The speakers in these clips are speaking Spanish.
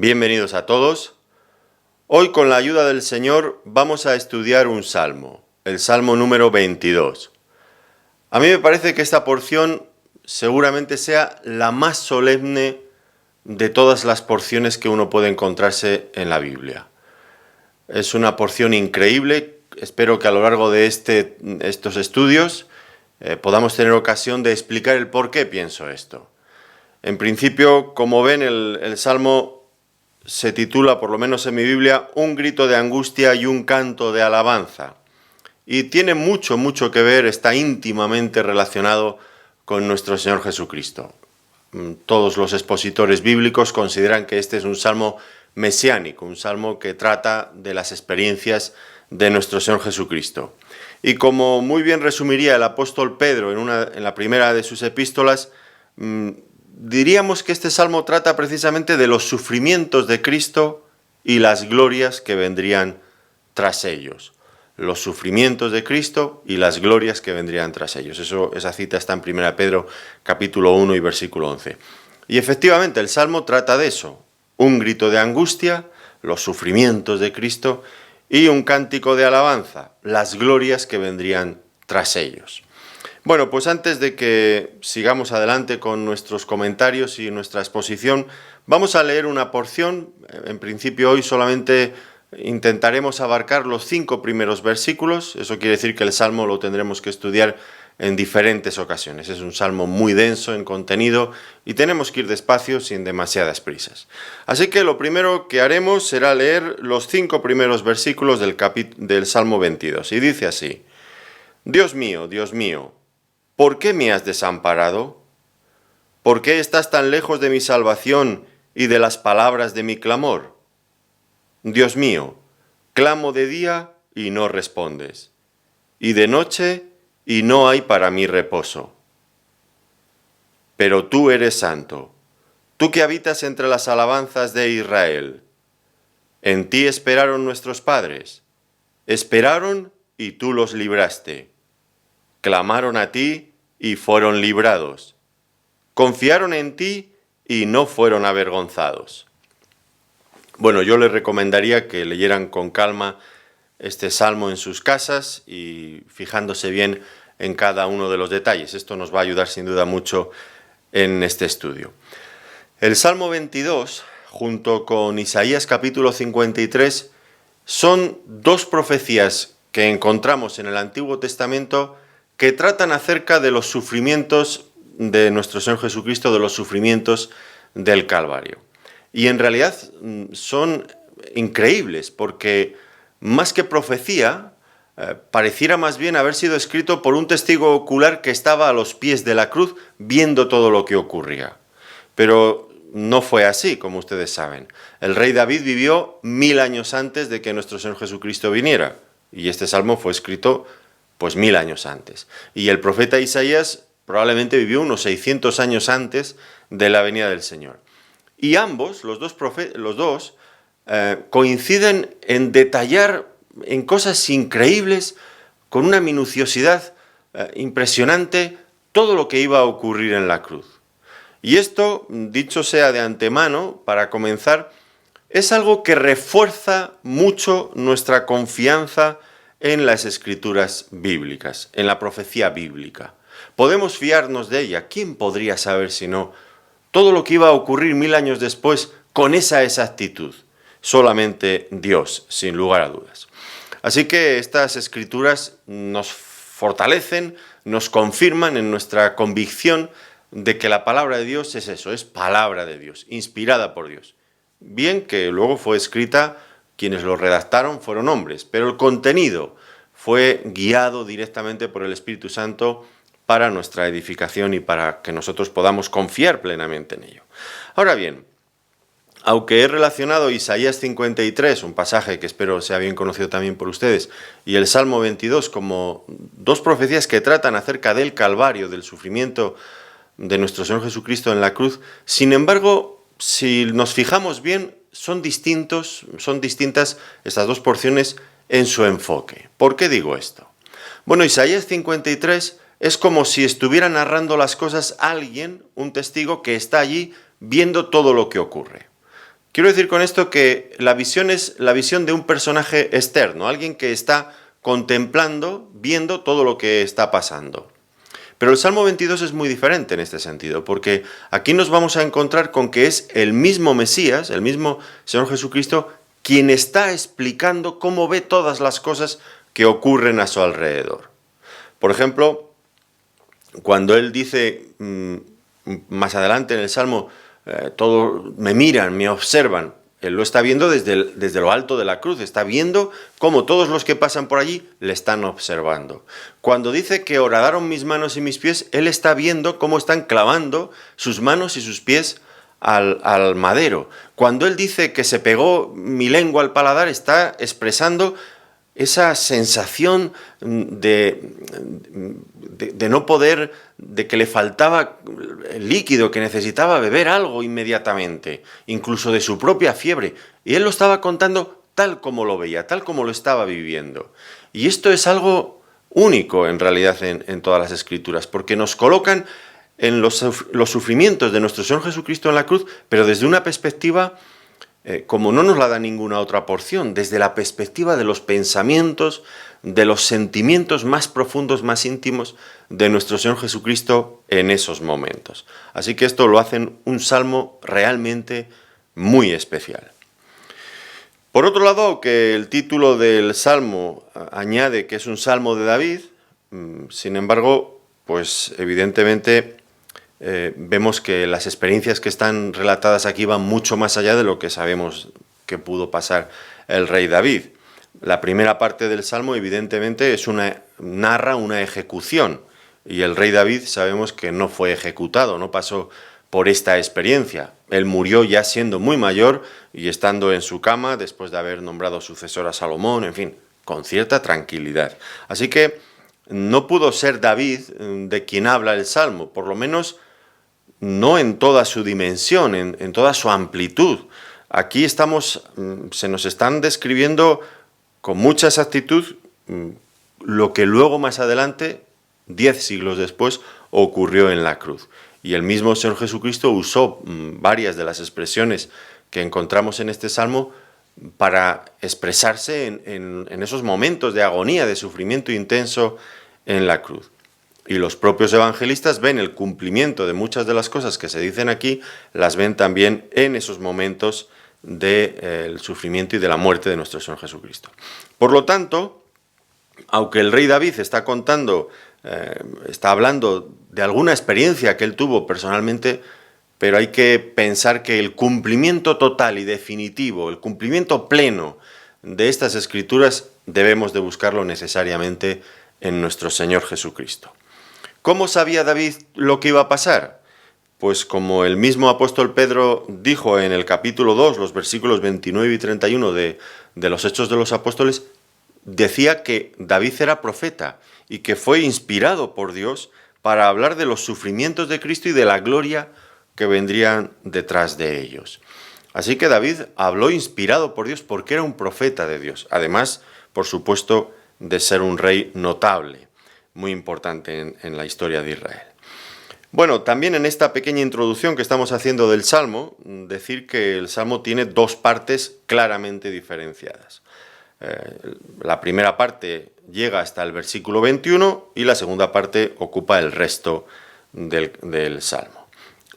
Bienvenidos a todos. Hoy, con la ayuda del Señor, vamos a estudiar un salmo, el Salmo número 22. A mí me parece que esta porción seguramente sea la más solemne de todas las porciones que uno puede encontrarse en la Biblia. Es una porción increíble. Espero que a lo largo de estos estudios podamos tener ocasión de explicar el por qué pienso esto. En principio, como ven, el Salmo se titula, por lo menos en mi Biblia, Un grito de angustia y un canto de alabanza. Y tiene mucho que ver, está íntimamente relacionado con nuestro Señor Jesucristo. Todos los expositores bíblicos consideran que este es un salmo mesiánico, un salmo que trata de las experiencias de nuestro Señor Jesucristo. Y como muy bien resumiría el apóstol Pedro en la primera de sus epístolas, diríamos que este salmo trata precisamente de los sufrimientos de Cristo y las glorias que vendrían tras ellos. Los sufrimientos de Cristo y las glorias que vendrían tras ellos. Esa cita está en 1 Pedro capítulo 1 y versículo 11. Y efectivamente el salmo trata de eso. Un grito de angustia, los sufrimientos de Cristo y un cántico de alabanza, las glorias que vendrían tras ellos. Bueno, pues antes de que sigamos adelante con nuestros comentarios y nuestra exposición, vamos a leer una porción. En principio hoy solamente intentaremos abarcar los 5 primeros versículos. Eso quiere decir que el salmo lo tendremos que estudiar en diferentes ocasiones. Es un salmo muy denso en contenido y tenemos que ir despacio sin demasiadas prisas. Así que lo primero que haremos será leer los 5 primeros versículos del Salmo 22. Y dice así: Dios mío, ¿por qué me has desamparado? ¿Por qué estás tan lejos de mi salvación y de las palabras de mi clamor? Dios mío, clamo de día y no respondes, y de noche y no hay para mí reposo. Pero tú eres santo, tú que habitas entre las alabanzas de Israel. En ti esperaron nuestros padres, esperaron y tú los libraste. Clamaron a ti y fueron librados. Confiaron en ti y no fueron avergonzados. Bueno, yo les recomendaría que leyeran con calma este salmo en sus casas y fijándose bien en cada uno de los detalles. Esto nos va a ayudar sin duda mucho en este estudio. El Salmo 22, junto con Isaías capítulo 53, son 2 profecías que encontramos en el Antiguo Testamento que tratan acerca de los sufrimientos de nuestro Señor Jesucristo, de los sufrimientos del Calvario. Y en realidad son increíbles, porque más que profecía, pareciera más bien haber sido escrito por un testigo ocular que estaba a los pies de la cruz viendo todo lo que ocurría. Pero no fue así, como ustedes saben. El rey David vivió 1000 años antes de que nuestro Señor Jesucristo viniera, y este salmo fue escrito pues 1000 años antes. Y el profeta Isaías probablemente vivió unos 600 años antes de la venida del Señor. Y ambos, los dos, coinciden en detallar en cosas increíbles, con una minuciosidad impresionante, todo lo que iba a ocurrir en la cruz. Y esto, dicho sea de antemano, para comenzar, es algo que refuerza mucho nuestra confianza en las escrituras bíblicas, en la profecía bíblica. Podemos fiarnos de ella. ¿Quién podría saber si no todo lo que iba a ocurrir 1000 años después con esa exactitud? Solamente Dios, sin lugar a dudas. Así que estas escrituras nos fortalecen, nos confirman en nuestra convicción de que la palabra de Dios es eso, es palabra de Dios, inspirada por Dios. Bien que luego fue escrita, quienes lo redactaron fueron hombres, pero el contenido fue guiado directamente por el Espíritu Santo para nuestra edificación y para que nosotros podamos confiar plenamente en ello. Ahora bien, aunque he relacionado Isaías 53, un pasaje que espero sea bien conocido también por ustedes, y el Salmo 22 como 2 profecías que tratan acerca del Calvario, del sufrimiento de nuestro Señor Jesucristo en la cruz, sin embargo, si nos fijamos bien, son distintas estas 2 porciones en su enfoque. ¿Por qué digo esto? Bueno, Isaías 53 es como si estuviera narrando las cosas alguien, un testigo que está allí viendo todo lo que ocurre. Quiero decir con esto que la visión es la visión de un personaje externo, alguien que está contemplando, viendo todo lo que está pasando. Pero el Salmo 22 es muy diferente en este sentido, porque aquí nos vamos a encontrar con que es el mismo Mesías, el mismo Señor Jesucristo, quien está explicando cómo ve todas las cosas que ocurren a su alrededor. Por ejemplo, cuando él dice más adelante en el Salmo, todos me miran, me observan, él lo está viendo desde lo alto de la cruz, está viendo cómo todos los que pasan por allí le están observando. Cuando dice que horadaron mis manos y mis pies, él está viendo cómo están clavando sus manos y sus pies al madero. Cuando él dice que se pegó mi lengua al paladar, está expresando esa sensación de no poder, de que le faltaba el líquido, que necesitaba beber algo inmediatamente, incluso de su propia fiebre. Y él lo estaba contando tal como lo veía, tal como lo estaba viviendo. Y esto es algo único en realidad en todas las Escrituras, porque nos colocan en los sufrimientos de nuestro Señor Jesucristo en la cruz, pero desde una perspectiva como no nos la da ninguna otra porción, desde la perspectiva de los pensamientos, de los sentimientos más profundos, más íntimos de nuestro Señor Jesucristo en esos momentos. Así que esto lo hacen un salmo realmente muy especial. Por otro lado, que el título del salmo añade que es un salmo de David, sin embargo, pues evidentemente vemos que las experiencias que están relatadas aquí van mucho más allá de lo que sabemos que pudo pasar el rey David. La primera parte del Salmo, evidentemente, narra una ejecución, y el rey David sabemos que no fue ejecutado, no pasó por esta experiencia. Él murió ya siendo muy mayor y estando en su cama después de haber nombrado sucesor a Salomón, en fin, con cierta tranquilidad. Así que no pudo ser David de quien habla el Salmo, por lo menos no en toda su dimensión, en toda su amplitud. Aquí se nos están describiendo con mucha exactitud lo que luego más adelante, 10 siglos después, ocurrió en la cruz. Y el mismo Señor Jesucristo usó varias de las expresiones que encontramos en este salmo para expresarse en esos momentos de agonía, de sufrimiento intenso en la cruz. Y los propios evangelistas ven el cumplimiento de muchas de las cosas que se dicen aquí, las ven también en esos momentos del sufrimiento y de la muerte de nuestro Señor Jesucristo. Por lo tanto, aunque el rey David está hablando de alguna experiencia que él tuvo personalmente, pero hay que pensar que el cumplimiento total y definitivo, el cumplimiento pleno de estas escrituras, debemos de buscarlo necesariamente en nuestro Señor Jesucristo. ¿Cómo sabía David lo que iba a pasar? Pues como el mismo apóstol Pedro dijo en el capítulo 2, los versículos 29 y 31 de los Hechos de los Apóstoles, decía que David era profeta y que fue inspirado por Dios para hablar de los sufrimientos de Cristo y de la gloria que vendrían detrás de ellos. Así que David habló inspirado por Dios porque era un profeta de Dios, además, por supuesto, de ser un rey notable, muy importante en la historia de Israel. Bueno, también en esta pequeña introducción que estamos haciendo del Salmo, decir que el Salmo tiene dos partes claramente diferenciadas. La primera parte llega hasta el versículo 21 y la segunda parte ocupa el resto del Salmo.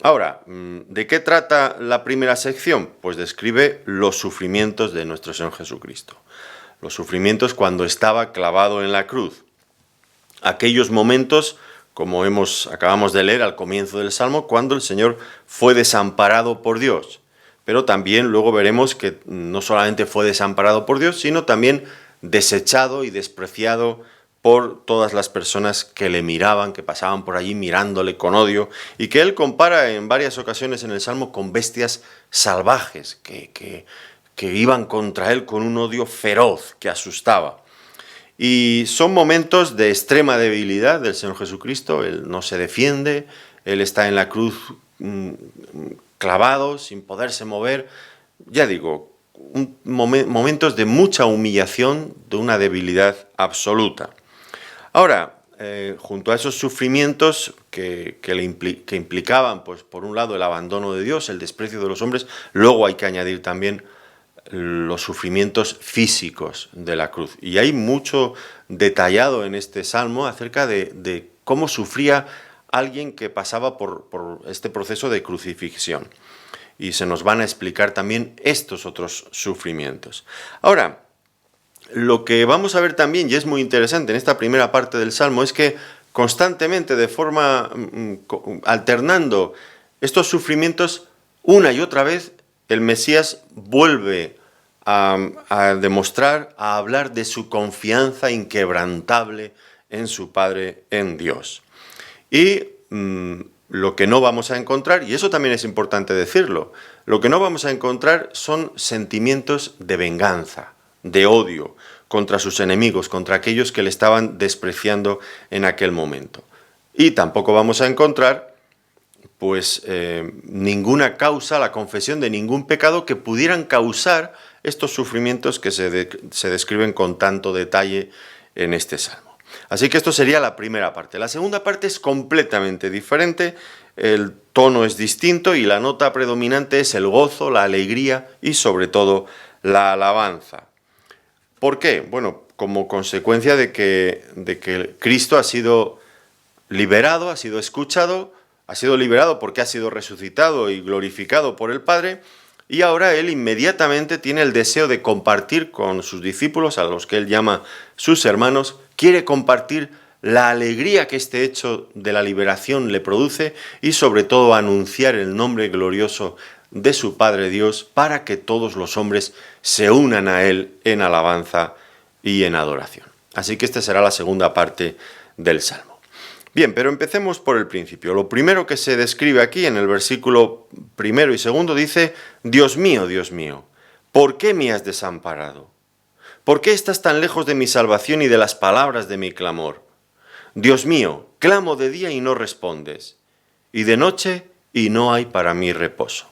Ahora, ¿de qué trata la primera sección? Pues describe los sufrimientos de nuestro Señor Jesucristo. Los sufrimientos cuando estaba clavado en la cruz. Aquellos momentos, como acabamos de leer al comienzo del Salmo, cuando el Señor fue desamparado por Dios. Pero también luego veremos que no solamente fue desamparado por Dios, sino también desechado y despreciado por todas las personas que le miraban, que pasaban por allí mirándole con odio, y que él compara en varias ocasiones en el Salmo con bestias salvajes que iban contra él con un odio feroz que asustaba. Y son momentos de extrema debilidad del Señor Jesucristo. Él no se defiende, Él está en la cruz clavado, sin poderse mover. Ya digo, momentos de mucha humillación, de una debilidad absoluta. Ahora, junto a esos sufrimientos que implicaban, pues, por un lado, el abandono de Dios, el desprecio de los hombres, luego hay que añadir también los sufrimientos físicos de la cruz. Y hay mucho detallado en este salmo acerca de cómo sufría alguien que pasaba por este proceso de crucifixión. Y se nos van a explicar también estos otros sufrimientos. Ahora, lo que vamos a ver también, y es muy interesante en esta primera parte del Salmo, es que constantemente, de forma alternando estos sufrimientos, una y otra vez, el Mesías vuelve a demostrar, a hablar de su confianza inquebrantable en su Padre, en Dios. Y lo que no vamos a encontrar, y eso también es importante decirlo, lo que no vamos a encontrar son sentimientos de venganza, de odio contra sus enemigos, contra aquellos que le estaban despreciando en aquel momento. Y tampoco vamos a encontrar, pues, ninguna causa, la confesión de ningún pecado que pudieran causar estos sufrimientos que se describen con tanto detalle en este salmo. Así que esto sería la primera parte. La segunda parte es completamente diferente, el tono es distinto y la nota predominante es el gozo, la alegría y sobre todo la alabanza. ¿Por qué? Bueno, como consecuencia de que Cristo ha sido liberado, ha sido escuchado, ha sido liberado porque ha sido resucitado y glorificado por el Padre, y ahora Él inmediatamente tiene el deseo de compartir con sus discípulos, a los que Él llama sus hermanos, quiere compartir la alegría que este hecho de la liberación le produce y sobre todo anunciar el nombre glorioso de su Padre Dios para que todos los hombres se unan a Él en alabanza y en adoración. Así que esta será la segunda parte del Salmo. Bien, pero empecemos por el principio. Lo primero que se describe aquí en el versículo primero y segundo dice: Dios mío, ¿por qué me has desamparado? ¿Por qué estás tan lejos de mi salvación y de las palabras de mi clamor? Dios mío, clamo de día y no respondes, y de noche y no hay para mí reposo.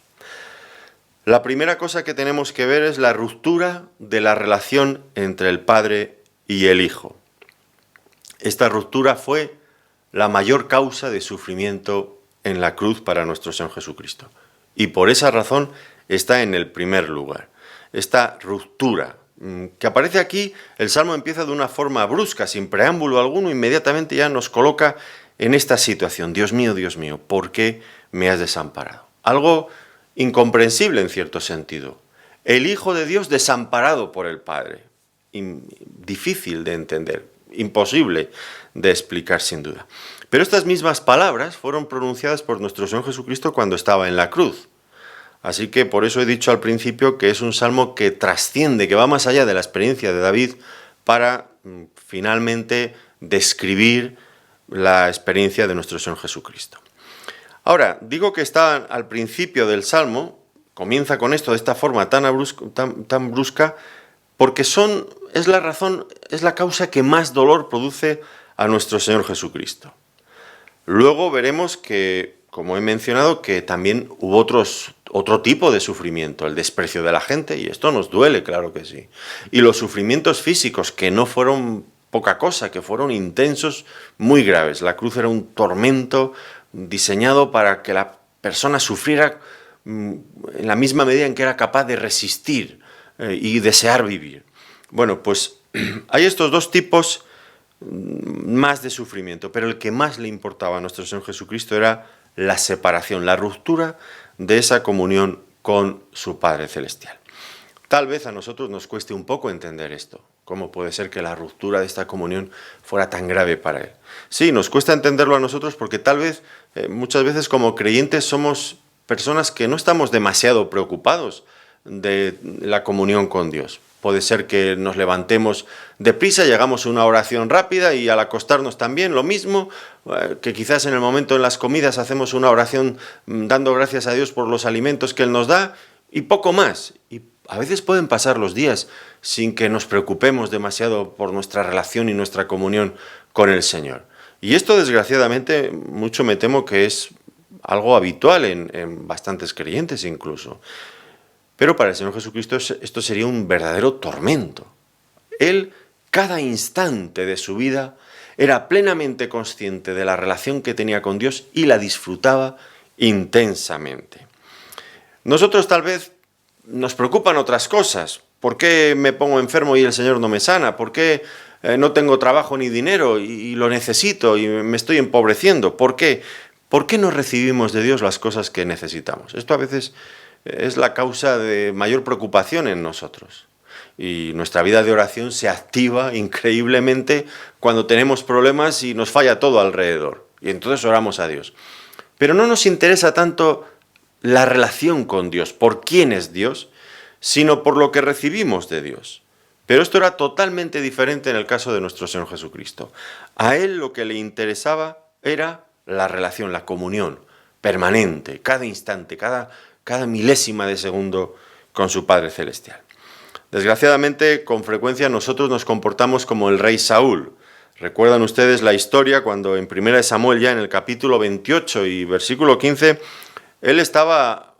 La primera cosa que tenemos que ver es la ruptura de la relación entre el Padre y el Hijo. Esta ruptura fue la mayor causa de sufrimiento en la cruz para nuestro Señor Jesucristo. Y por esa razón está en el primer lugar. Esta ruptura que aparece aquí, el Salmo empieza de una forma brusca, sin preámbulo alguno, inmediatamente ya nos coloca en esta situación. Dios mío, ¿por qué me has desamparado? Algo incomprensible en cierto sentido. El Hijo de Dios desamparado por el Padre. Difícil de entender, imposible de explicar sin duda. Pero estas mismas palabras fueron pronunciadas por nuestro Señor Jesucristo cuando estaba en la cruz. Así que por eso he dicho al principio que es un salmo que trasciende, que va más allá de la experiencia de David para finalmente describir la experiencia de nuestro Señor Jesucristo. Ahora, digo que está al principio del salmo, comienza con esto de esta forma tan brusca, porque es la causa que más dolor produce a nuestro Señor Jesucristo. Luego veremos que, como he mencionado, que también hubo otro tipo de sufrimiento, el desprecio de la gente, y esto nos duele, claro que sí. Y los sufrimientos físicos, que no fueron poca cosa, que fueron intensos, muy graves. La cruz era un tormento diseñado para que la persona sufriera en la misma medida en que era capaz de resistir y desear vivir. Bueno, pues hay estos dos tipos más de sufrimiento, pero el que más le importaba a nuestro Señor Jesucristo era la separación, la ruptura de esa comunión con su Padre Celestial. Tal vez a nosotros nos cueste un poco entender esto. ¿Cómo puede ser que la ruptura de esta comunión fuera tan grave para Él? Sí, nos cuesta entenderlo a nosotros porque tal vez, muchas veces como creyentes somos personas que no estamos demasiado preocupados de la comunión con Dios. Puede ser que nos levantemos deprisa, llegamos a una oración rápida y al acostarnos también lo mismo, que quizás en el momento en las comidas hacemos una oración dando gracias a Dios por los alimentos que Él nos da y poco más. Y a veces pueden pasar los días sin que nos preocupemos demasiado por nuestra relación y nuestra comunión con el Señor. Y esto desgraciadamente mucho me temo que es algo habitual en bastantes creyentes incluso. Pero para el Señor Jesucristo esto sería un verdadero tormento. Él, cada instante de su vida, Era plenamente consciente de la relación que tenía con Dios y la disfrutaba intensamente. Nosotros tal vez nos preocupan otras cosas. ¿Por qué me pongo enfermo y el Señor no me sana? ¿Por qué no tengo trabajo ni dinero y lo necesito y me estoy empobreciendo? ¿Por qué? ¿Por qué no recibimos de Dios las cosas que necesitamos? Esto a veces es la causa de mayor preocupación en nosotros. Y nuestra vida de oración se activa increíblemente cuando tenemos problemas y nos falla todo alrededor. Y entonces oramos a Dios. Pero no nos interesa tanto la relación con Dios, por quién es Dios, sino por lo que recibimos de Dios. Pero esto era totalmente diferente en el caso de nuestro Señor Jesucristo. A Él lo que le interesaba era la relación, la comunión permanente, cada instante, cada milésima de segundo con su Padre Celestial. Desgraciadamente, con frecuencia nosotros nos comportamos como el rey Saúl. ¿Recuerdan ustedes la historia cuando en 1 Samuel, ya en el capítulo 28 y versículo 15, él estaba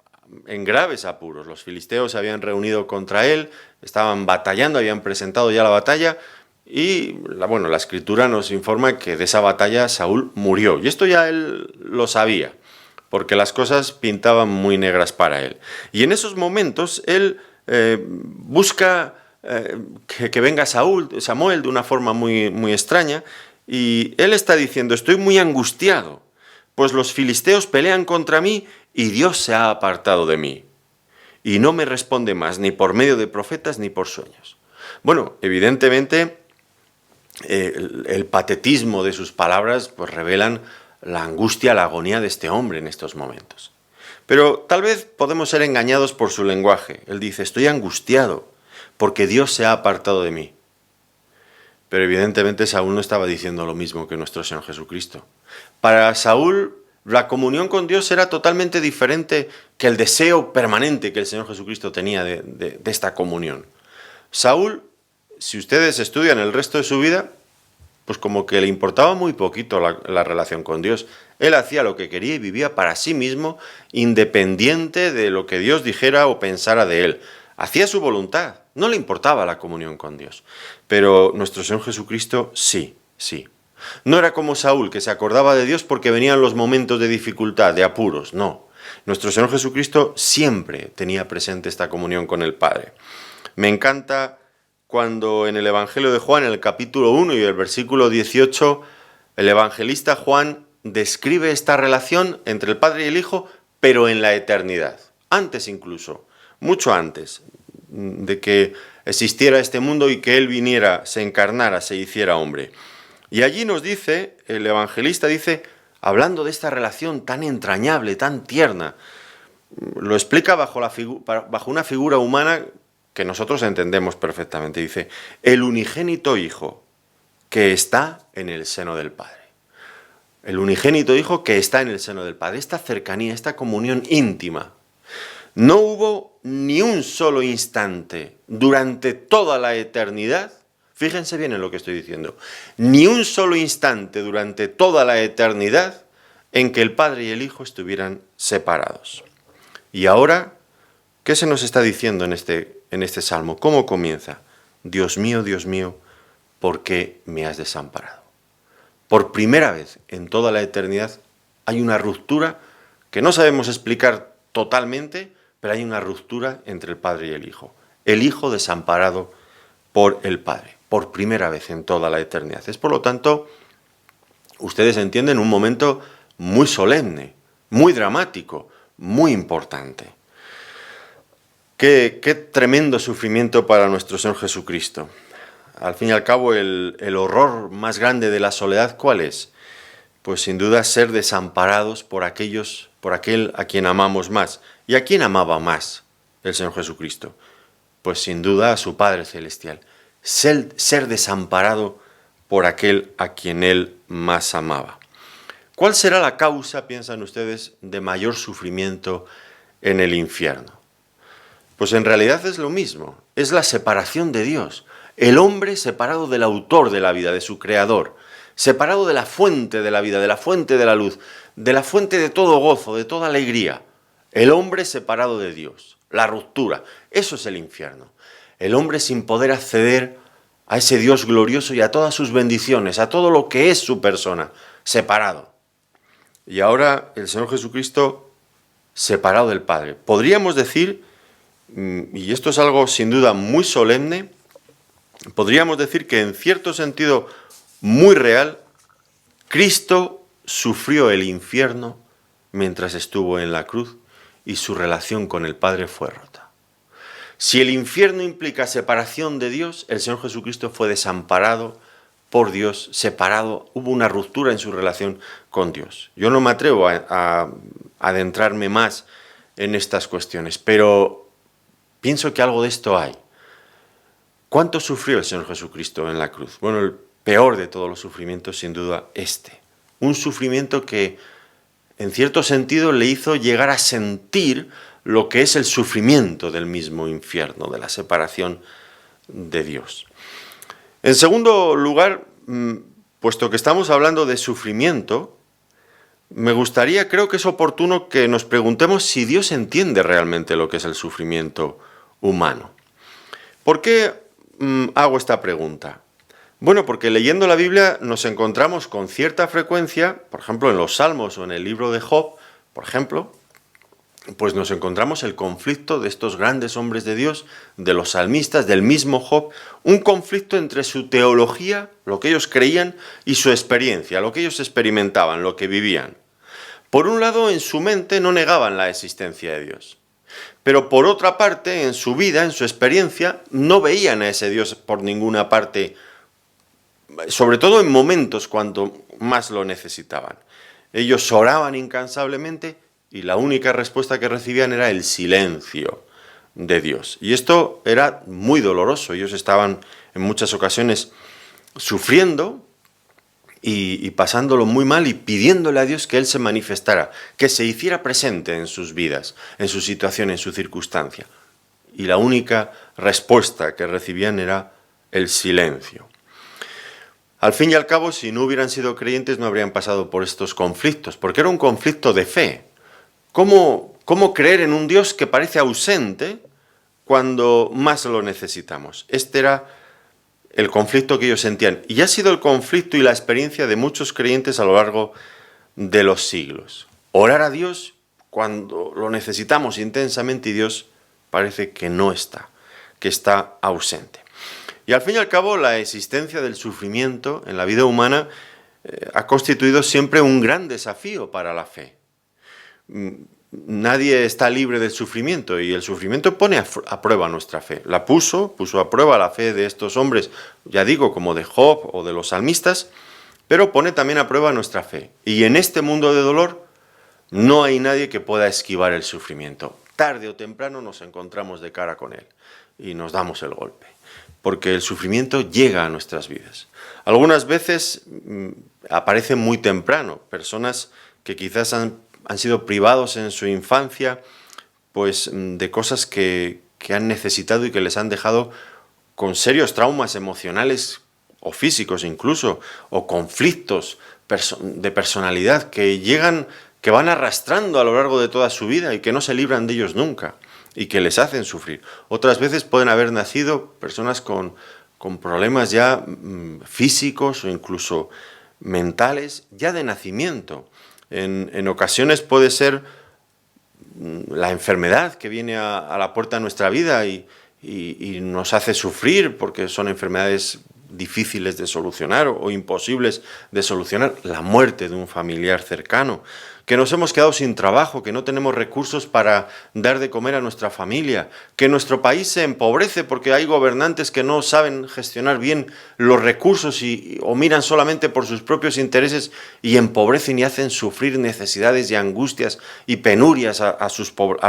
en graves apuros? Los filisteos se habían reunido contra él, estaban batallando, habían presentado ya la batalla y la escritura nos informa que de esa batalla Saúl murió. Y esto ya él lo sabía, porque las cosas pintaban muy negras para él. Y en esos momentos él busca que venga Samuel de una forma muy extraña, y él está diciendo: estoy muy angustiado, pues los filisteos pelean contra mí y Dios se ha apartado de mí, y no me responde más, ni por medio de profetas ni por sueños. Bueno, evidentemente el patetismo de sus palabras pues revelan la angustia, la agonía de este hombre en estos momentos. Pero tal vez podemos ser engañados por su lenguaje. Él dice: estoy angustiado porque Dios se ha apartado de mí. Pero evidentemente Saúl no estaba diciendo lo mismo que nuestro Señor Jesucristo. Para Saúl, la comunión con Dios era totalmente diferente que el deseo permanente que el Señor Jesucristo tenía de esta comunión. Saúl, si ustedes estudian el resto de su vida, pues como que le importaba muy poquito la relación con Dios. Él hacía lo que quería y vivía para sí mismo, independiente de lo que Dios dijera o pensara de él. Hacía su voluntad, no le importaba la comunión con Dios. Pero nuestro Señor Jesucristo sí. No era como Saúl, que se acordaba de Dios porque venían los momentos de dificultad, de apuros, no. Nuestro Señor Jesucristo siempre tenía presente esta comunión con el Padre. Me encanta cuando en el Evangelio de Juan, en el capítulo 1 y el versículo 18, el evangelista Juan describe esta relación entre el Padre y el Hijo, pero en la eternidad. Antes incluso, mucho antes de que existiera este mundo y que Él viniera, se encarnara, se hiciera hombre. Y allí nos dice, el evangelista dice, hablando de esta relación tan entrañable, tan tierna, lo explica bajo una figura humana que nosotros entendemos perfectamente. Dice: el unigénito Hijo que está en el seno del Padre. El unigénito Hijo que está en el seno del Padre. Esta cercanía, esta comunión íntima. No hubo ni un solo instante durante toda la eternidad, fíjense bien en lo que estoy diciendo, ni un solo instante durante toda la eternidad en que el Padre y el Hijo estuvieran separados. Y ahora, ¿qué se nos está diciendo en este salmo? ¿Cómo comienza? Dios mío, ¿por qué me has desamparado? Por primera vez en toda la eternidad hay una ruptura que no sabemos explicar totalmente, pero hay una ruptura entre el Padre y el Hijo. El Hijo desamparado por el Padre, por primera vez en toda la eternidad. Es, por lo tanto, ustedes entienden, un momento muy solemne, muy dramático, muy importante. Qué tremendo sufrimiento para nuestro Señor Jesucristo. Al fin y al cabo, el horror más grande de la soledad, ¿cuál es? Pues sin duda ser desamparados por aquel a quien amamos más. ¿Y a quién amaba más el Señor Jesucristo? Pues sin duda a su Padre Celestial. Ser desamparado por aquel a quien Él más amaba. ¿Cuál será la causa, piensan ustedes, de mayor sufrimiento en el infierno? Pues en realidad es lo mismo, es la separación de Dios. El hombre separado del autor de la vida, de su creador, separado de la fuente de la vida, de la fuente de la luz, de la fuente de todo gozo, de toda alegría. El hombre separado de Dios, la ruptura, eso es el infierno. El hombre sin poder acceder a ese Dios glorioso y a todas sus bendiciones, a todo lo que es su persona, separado. Y ahora el Señor Jesucristo separado del Padre. Podríamos decir, y esto es algo sin duda muy solemne, podríamos decir que en cierto sentido muy real, Cristo sufrió el infierno mientras estuvo en la cruz y su relación con el Padre fue rota. Si el infierno implica separación de Dios, el Señor Jesucristo fue desamparado por Dios, separado, hubo una ruptura en su relación con Dios. Yo no me atrevo a adentrarme más en estas cuestiones, pero pienso que algo de esto hay. ¿Cuánto sufrió el Señor Jesucristo en la cruz? Bueno, el peor de todos los sufrimientos, sin duda, un sufrimiento que, en cierto sentido, le hizo llegar a sentir lo que es el sufrimiento del mismo infierno, de la separación de Dios. En segundo lugar, puesto que estamos hablando de sufrimiento, me gustaría, creo que es oportuno que nos preguntemos si Dios entiende realmente lo que es el sufrimiento humano. ¿Por qué hago esta pregunta? Bueno, porque leyendo la Biblia nos encontramos con cierta frecuencia, por ejemplo en los Salmos o en el libro de Job, por ejemplo, pues nos encontramos el conflicto de estos grandes hombres de Dios, de los salmistas, del mismo Job, un conflicto entre su teología, lo que ellos creían, y su experiencia, lo que ellos experimentaban, lo que vivían. Por un lado, en su mente no negaban la existencia de Dios, pero por otra parte, en su vida, en su experiencia, no veían a ese Dios por ninguna parte, sobre todo en momentos cuando más lo necesitaban. Ellos oraban incansablemente y la única respuesta que recibían era el silencio de Dios. Y esto era muy doloroso. Ellos estaban en muchas ocasiones sufriendo y pasándolo muy mal y pidiéndole a Dios que Él se manifestara, que se hiciera presente en sus vidas, en su situación, en su circunstancia. Y la única respuesta que recibían era el silencio. Al fin y al cabo, si no hubieran sido creyentes, no habrían pasado por estos conflictos, porque era un conflicto de fe. ¿Cómo creer en un Dios que parece ausente cuando más lo necesitamos? Este era el conflicto que ellos sentían. Y ha sido el conflicto y la experiencia de muchos creyentes a lo largo de los siglos. Orar a Dios cuando lo necesitamos intensamente y Dios parece que no está, que está ausente. Y al fin y al cabo, la existencia del sufrimiento en la vida humana ha constituido siempre un gran desafío para la fe. Nadie está libre del sufrimiento y el sufrimiento pone a prueba nuestra fe. La puso a prueba la fe de estos hombres, ya digo, como de Job o de los salmistas, pero pone también a prueba nuestra fe. Y en este mundo de dolor no hay nadie que pueda esquivar el sufrimiento. Tarde o temprano nos encontramos de cara con él y nos damos el golpe, porque el sufrimiento llega a nuestras vidas. Algunas veces aparece muy temprano, personas que quizás han sido privados en su infancia pues, de cosas que han necesitado y que les han dejado con serios traumas emocionales o físicos incluso, o conflictos de personalidad que van arrastrando a lo largo de toda su vida y que no se libran de ellos nunca y que les hacen sufrir. Otras veces pueden haber nacido personas con problemas ya físicos o incluso mentales ya de nacimiento. En ocasiones puede ser la enfermedad que viene a la puerta de nuestra vida y nos hace sufrir porque son enfermedades difíciles de solucionar o imposibles de solucionar, la muerte de un familiar cercano, que nos hemos quedado sin trabajo, que no tenemos recursos para dar de comer a nuestra familia, que nuestro país se empobrece porque hay gobernantes que no saben gestionar bien los recursos o miran solamente por sus propios intereses y empobrecen y hacen sufrir necesidades y angustias y penurias a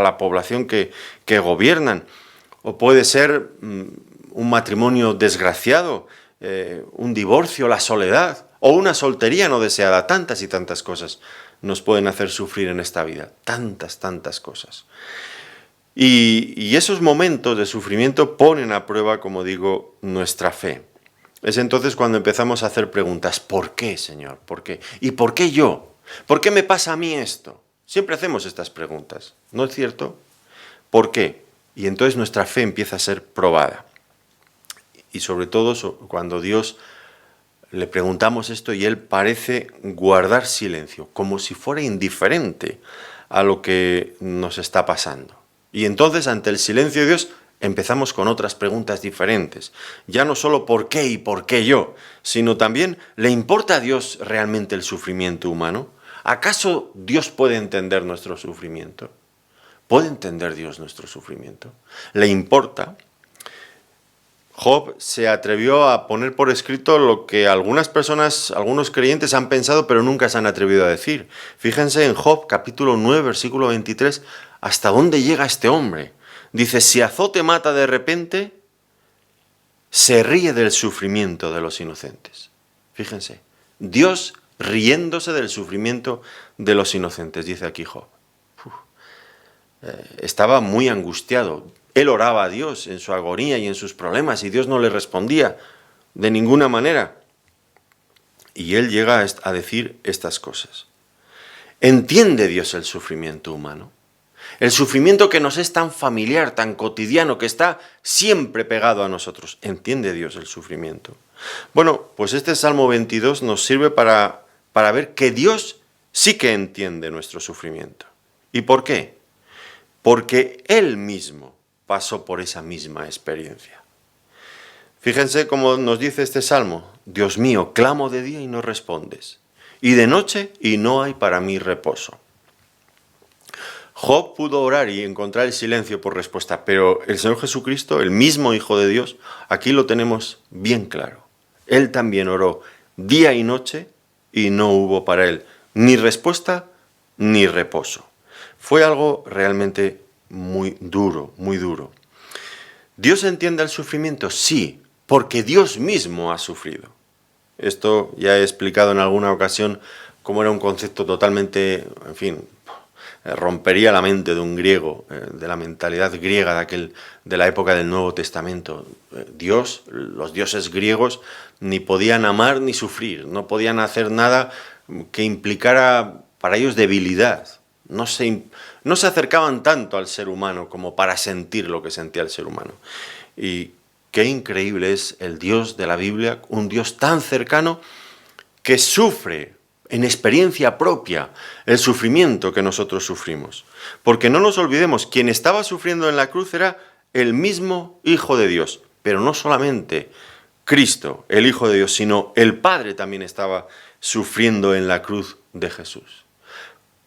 la población que gobiernan. O puede ser un matrimonio desgraciado, un divorcio, la soledad o una soltería no deseada. Tantas y tantas cosas nos pueden hacer sufrir en esta vida. Tantas cosas. Y esos momentos de sufrimiento ponen a prueba, como digo, nuestra fe. Es entonces cuando empezamos a hacer preguntas. ¿Por qué, Señor? ¿Por qué? ¿Y por qué yo? ¿Por qué me pasa a mí esto? Siempre hacemos estas preguntas, ¿no es cierto? ¿Por qué? Y entonces nuestra fe empieza a ser probada. Y sobre todo cuando Dios le preguntamos esto y él parece guardar silencio, como si fuera indiferente a lo que nos está pasando. Y entonces, ante el silencio de Dios, empezamos con otras preguntas diferentes. Ya no solo por qué y por qué yo, sino también, ¿le importa a Dios realmente el sufrimiento humano? ¿Acaso Dios puede entender nuestro sufrimiento? ¿Puede entender Dios nuestro sufrimiento? ¿Le importa? Job se atrevió a poner por escrito lo que algunas personas, algunos creyentes han pensado, pero nunca se han atrevido a decir. Fíjense en Job, capítulo 9, versículo 23, hasta dónde llega este hombre. Dice, si azote mata de repente, se ríe del sufrimiento de los inocentes. Fíjense, Dios riéndose del sufrimiento de los inocentes, dice aquí Job. Estaba muy angustiado. Él oraba a Dios en su agonía y en sus problemas y Dios no le respondía de ninguna manera. Y él llega a decir estas cosas. ¿Entiende Dios el sufrimiento humano? El sufrimiento que nos es tan familiar, tan cotidiano, que está siempre pegado a nosotros. ¿Entiende Dios el sufrimiento? Bueno, pues este Salmo 22 nos sirve para ver que Dios sí que entiende nuestro sufrimiento. ¿Y por qué? Porque Él mismo pasó por esa misma experiencia. Fíjense cómo nos dice este Salmo. Dios mío, clamo de día y no respondes, y de noche y no hay para mí reposo. Job pudo orar y encontrar el silencio por respuesta, pero el Señor Jesucristo, el mismo Hijo de Dios, aquí lo tenemos bien claro. Él también oró día y noche y no hubo para él ni respuesta ni reposo. Fue algo realmente muy duro, muy duro. ¿Dios entiende el sufrimiento? Sí, porque Dios mismo ha sufrido. Esto ya he explicado en alguna ocasión cómo era un concepto totalmente, en fin, rompería la mente de un griego, de la mentalidad griega de la época del Nuevo Testamento. Dios, los dioses griegos, ni podían amar ni sufrir, no podían hacer nada que implicara para ellos debilidad. No se acercaban tanto al ser humano como para sentir lo que sentía el ser humano. Y qué increíble es el Dios de la Biblia, un Dios tan cercano que sufre en experiencia propia el sufrimiento que nosotros sufrimos. Porque no nos olvidemos, quien estaba sufriendo en la cruz era el mismo Hijo de Dios, pero no solamente Cristo, el Hijo de Dios, sino el Padre también estaba sufriendo en la cruz de Jesús.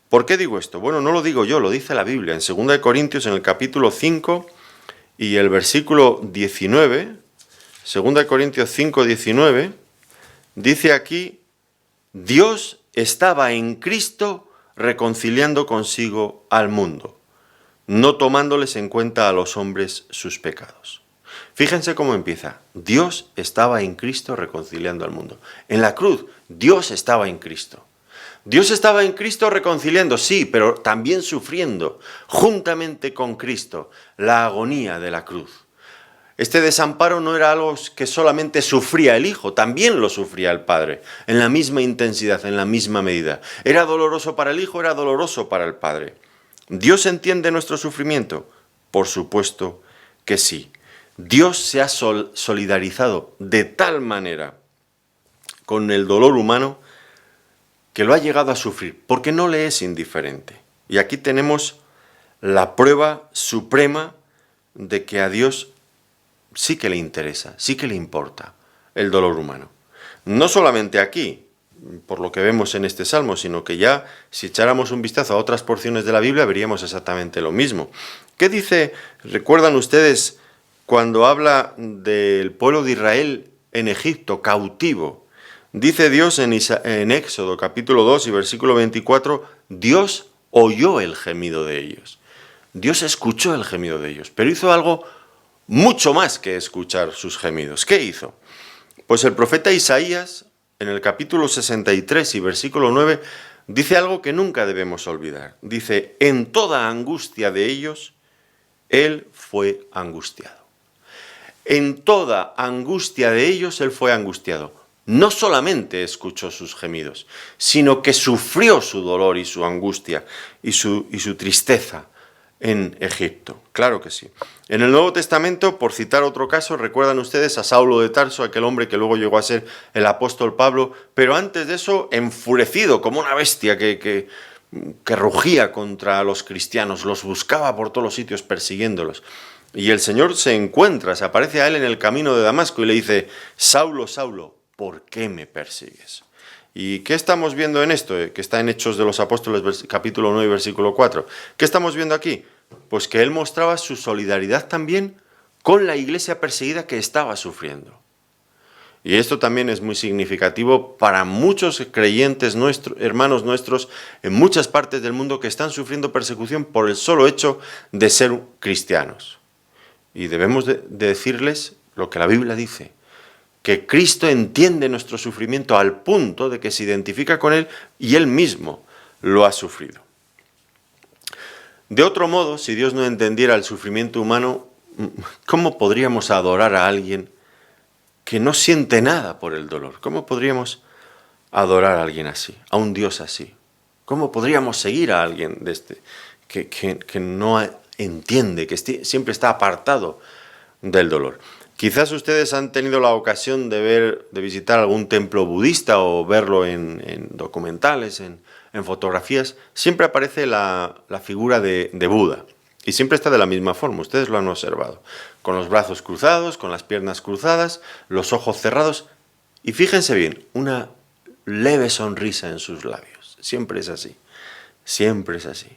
¿Por qué digo esto? Bueno, no lo digo yo, lo dice la Biblia. En 2 Corintios, en el capítulo 5 y el versículo 19, 2 Corintios 5, 19, dice aquí, Dios estaba en Cristo reconciliando consigo al mundo, no tomándoles en cuenta a los hombres sus pecados. Fíjense cómo empieza. Dios estaba en Cristo reconciliando al mundo. En la cruz, Dios estaba en Cristo. Dios estaba en Cristo reconciliando, sí, pero también sufriendo, juntamente con Cristo, la agonía de la cruz. Este desamparo no era algo que solamente sufría el Hijo, también lo sufría el Padre, en la misma intensidad, en la misma medida. ¿Era doloroso para el Hijo? Era doloroso para el Padre. ¿Dios entiende nuestro sufrimiento? Por supuesto que sí. Dios se ha solidarizado de tal manera con el dolor humano que lo ha llegado a sufrir, porque no le es indiferente. Y aquí tenemos la prueba suprema de que a Dios sí que le interesa, sí que le importa el dolor humano. No solamente aquí, por lo que vemos en este salmo, sino que ya si echáramos un vistazo a otras porciones de la Biblia veríamos exactamente lo mismo. ¿Qué dice? ¿Recuerdan ustedes cuando habla del pueblo de Israel en Egipto, cautivo? Dice Dios en Éxodo capítulo 2 y versículo 24, Dios oyó el gemido de ellos. Dios escuchó el gemido de ellos, pero hizo algo mucho más que escuchar sus gemidos. ¿Qué hizo? Pues el profeta Isaías, en el capítulo 63 y versículo 9, dice algo que nunca debemos olvidar. Dice, en toda angustia de ellos, Él fue angustiado. En toda angustia de ellos, Él fue angustiado. No solamente escuchó sus gemidos, sino que sufrió su dolor y su angustia y su tristeza en Egipto. Claro que sí. En el Nuevo Testamento, por citar otro caso, recuerdan ustedes a Saulo de Tarso, aquel hombre que luego llegó a ser el apóstol Pablo, pero antes de eso, enfurecido como una bestia que rugía contra los cristianos, los buscaba por todos los sitios persiguiéndolos. Y el Señor se encuentra, se aparece a él en el camino de Damasco y le dice: Saulo, Saulo, ¿por qué me persigues? ¿Y qué estamos viendo en esto? Que está en Hechos de los Apóstoles, capítulo 9, versículo 4. ¿Qué estamos viendo aquí? Pues que él mostraba su solidaridad también con la iglesia perseguida que estaba sufriendo. Y esto también es muy significativo para muchos creyentes hermanos nuestros en muchas partes del mundo que están sufriendo persecución por el solo hecho de ser cristianos. Y debemos de decirles lo que la Biblia dice, que Cristo entiende nuestro sufrimiento al punto de que se identifica con él y él mismo lo ha sufrido. De otro modo, si Dios no entendiera el sufrimiento humano, ¿cómo podríamos adorar a alguien que no siente nada por el dolor? ¿Cómo podríamos adorar a alguien así, a un Dios así? ¿Cómo podríamos seguir a alguien de que no entiende, que siempre está apartado del dolor? Quizás ustedes han tenido la ocasión de visitar algún templo budista o verlo en documentales, en fotografías. Siempre aparece la figura de Buda y siempre está de la misma forma, ustedes lo han observado, con los brazos cruzados, con las piernas cruzadas, los ojos cerrados y fíjense bien, una leve sonrisa en sus labios. Siempre es así, siempre es así.